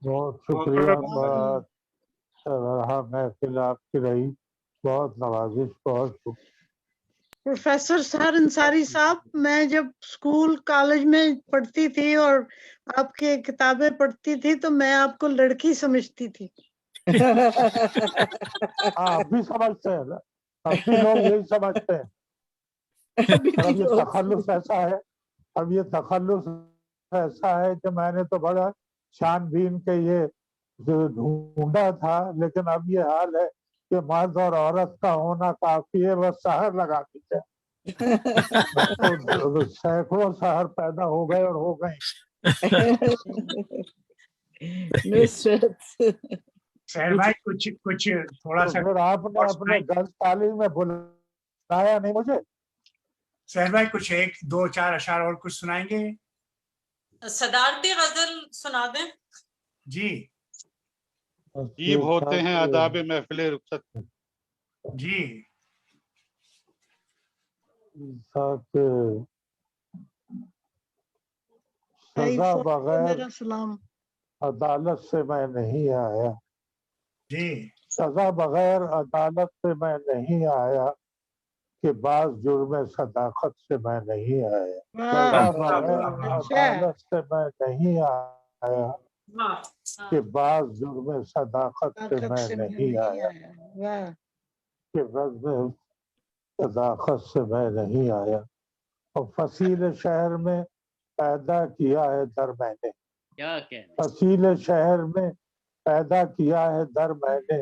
बहुत शुक्रिया, बहुत रहा महफिल आपकी रही, बहुत नवाजिश, बहुत शुक्रिया। प्रोफेसर सर अंसारी साहब, मैं जब स्कूल कॉलेज में पढ़ती थी और आपकी किताबें पढ़ती थी तो मैं आपको लड़की समझती थी। आप भी समझते हैं ना, अभी लोग यही समझते हैं। अब ये तखल्लुस ऐसा है, अब ये तखल्लुस ऐसा है कि मैंने तो बड़ा छानबीन के ये ढूंढा था, लेकिन अब ये हाल है कि मर्द और औरत का होना काफी है, बस शहर लगा दीजिए। तो सैकड़ों शहर पैदा हो गए और हो गए। शहर भाई कुछ कुछ थोड़ा सा। फिर आपने अपने गर्ल्स कॉलेज में बुलाया नहीं मुझे। शहर भाई कुछ एक दो चार अशार और कुछ सुनाएंगे? सदारती गजल सुना दें। जी जीब होते हैं आदाब महफिल रुखसत। जी सजा बगैर मेरा सलाम। अदालत से मैं नहीं आया। जी सजा बगैर अदालत से मैं नहीं आया, कि बाज जुर्म सदाकत से मैं नहीं आया। सजा बगैर अदालत से मैं नहीं आया, कि बाज जुर्म सदाकत से मैं नहीं आया। कि वज़्न सदाकत से मैं नहीं आया। और फसील शहर में पैदा किया है दर मैंने। फसील शहर में पैदा किया है दर मैंने,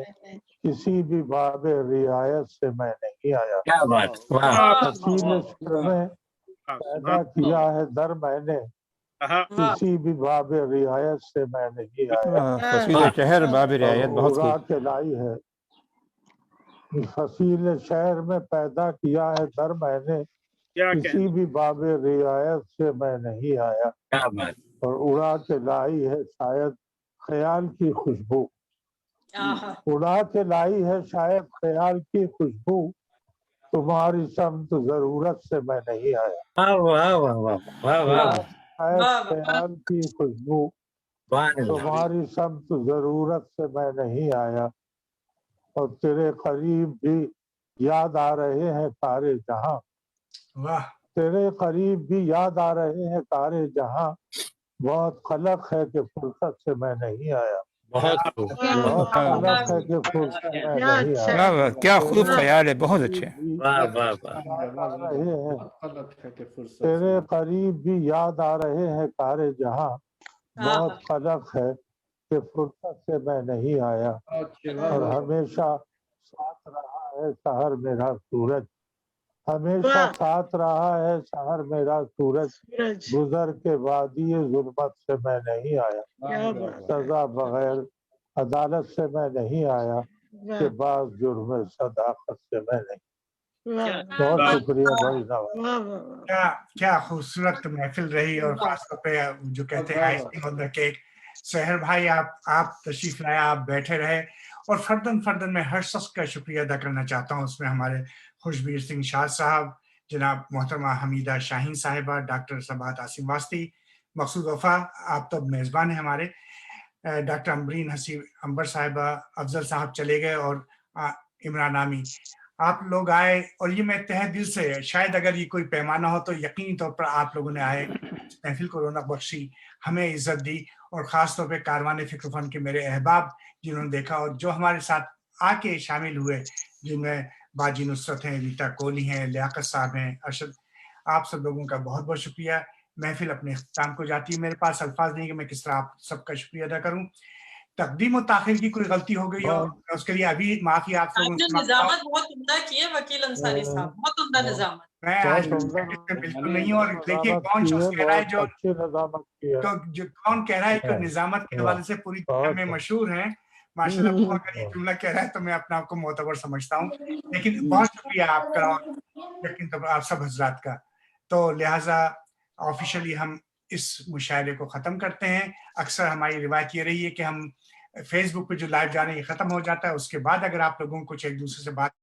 किसी भी बाबे रियायत से मैं नहीं आया। क्या बात, फसील शहर में पैदा किया है दर मैंने, किसी भी बाबे रियायत से मैं नहीं आया। फसील शहर बाबे रियायत बहुत के लाई है। फसील शहर में पैदा किया है दर मैंने, किसी भी बाबे रियायत से मैं नहीं आया। और उड़ा के लाई है शायद ख्याल की खुशबू। उड़ा के लाई है शायद ख्याल की खुशबू, तुम्हारी समत जरूरत से मैं नहीं आया। वाह वाह वाह वाह। शायद ख्याल की खुशबू, तुम्हारी समत जरूरत से मैं नहीं आया। और तेरे करीब भी याद आ रहे हैं सारे जहां। वाह। तेरे करीब भी याद आ रहे हैं तारे जहां, बहुत खलक है कि फुर्सत से मैं नहीं आया। बहुत खूब, बहुत खलक है कि फुर्सत से मैं नहीं आया। वाह वाह, क्या खूब ख्याल है, बहुत अच्छे। वाह वाह वाह। याद आ रहे हैं तेरे करीब भी याद आ रहे हैं तारे जहां, बहुत खलक है कि फुर्सत से मैं नहीं आया। और हमेशा साथ रहा है शहर मेरा सूरज, हमेशा साथ रहा है शहर मेरा सूरज, गुजर के वादी जुल्मत से मैं नहीं आया। सजा बगैर अदालत से मैं नहीं आया, कि बाज जुर्म सदाकत से मैं नहीं। बहुत शुक्रिया भाई साहब। क्या क्या खूबसूरत महफिल रही, और खासतौर पे जो कहते हैं आइसिंग ऑन द केक, सहर भाई आप तशरीफ लाए, आप बैठे रहे, और फर्दन मैं हर शख्स का शुक्रिया अदा करना चाहता हूँ। उसमें हमारे खुशबीर सिंह शाह साहब, जनाब मोहतरमा हमीदा शाहीन साहिबा, डॉक्टर सबात आसिम वास्ती, मकसूद वफा, आप तो मेज़बान हैं हमारे, डॉक्टर अम्बरीन हसीब अंबर साहिबा, अफजल साहब चले गए, और इमरान आमी, आप लोग आए। और ये मैं तहे दिल से, शायद अगर ये कोई पैमाना हो तो यकीनी तौर पर आप लोगों ने आए, महफिल को रौनक बख्शी, हमें इज्जत दी, और ख़ास तौर पे कारवान फ़िक्र फ़न के मेरे अहबाब जिन्होंने देखा और जो हमारे साथ आके शामिल हुए, जिनमें बाजी नुसरत हैं, रीता कोहली हैं, लियाकत साहब हैं, अरशद, आप सब लोगों का बहुत बहुत शुक्रिया। महफिल अपने इख्तिताम को जाती है, मेरे पास अल्फाज नहीं कि मैं किस तरह आप सबका शुक्रिया अदा करूँ। तकदीम और ताखिर की कोई गलती हो गई हो उसके लिए अभी माफी आप लोगों से। निजामत बहुत उम्दा की है वकील अंसारी साहब, बहुत उम्दा निजामत। मैं आज बिल्कुल नहीं हूँ, और देखिए कौन शख्स कह रहा है जो कौन कह रहा है कि निजामत के हवाले से पूरी दुनिया में मशहूर है। माशाल्लाह, वो अगर ये जुमला कह रहा है तो मैं अपने आप को मोतबर समझता हूँ, लेकिन बहुत शुक्रिया आपका और लेकिन तो आप सब हजरात का। तो लिहाजा ऑफिशियली हम इस मुशायरे को ख़त्म करते हैं। अक्सर हमारी रिवायत ये रही है कि हम फेसबुक पे जो लाइव जा रहे हैं ये ख़त्म हो जाता है, उसके बाद अगर आप लोगों को कुछ एक दूसरे से बात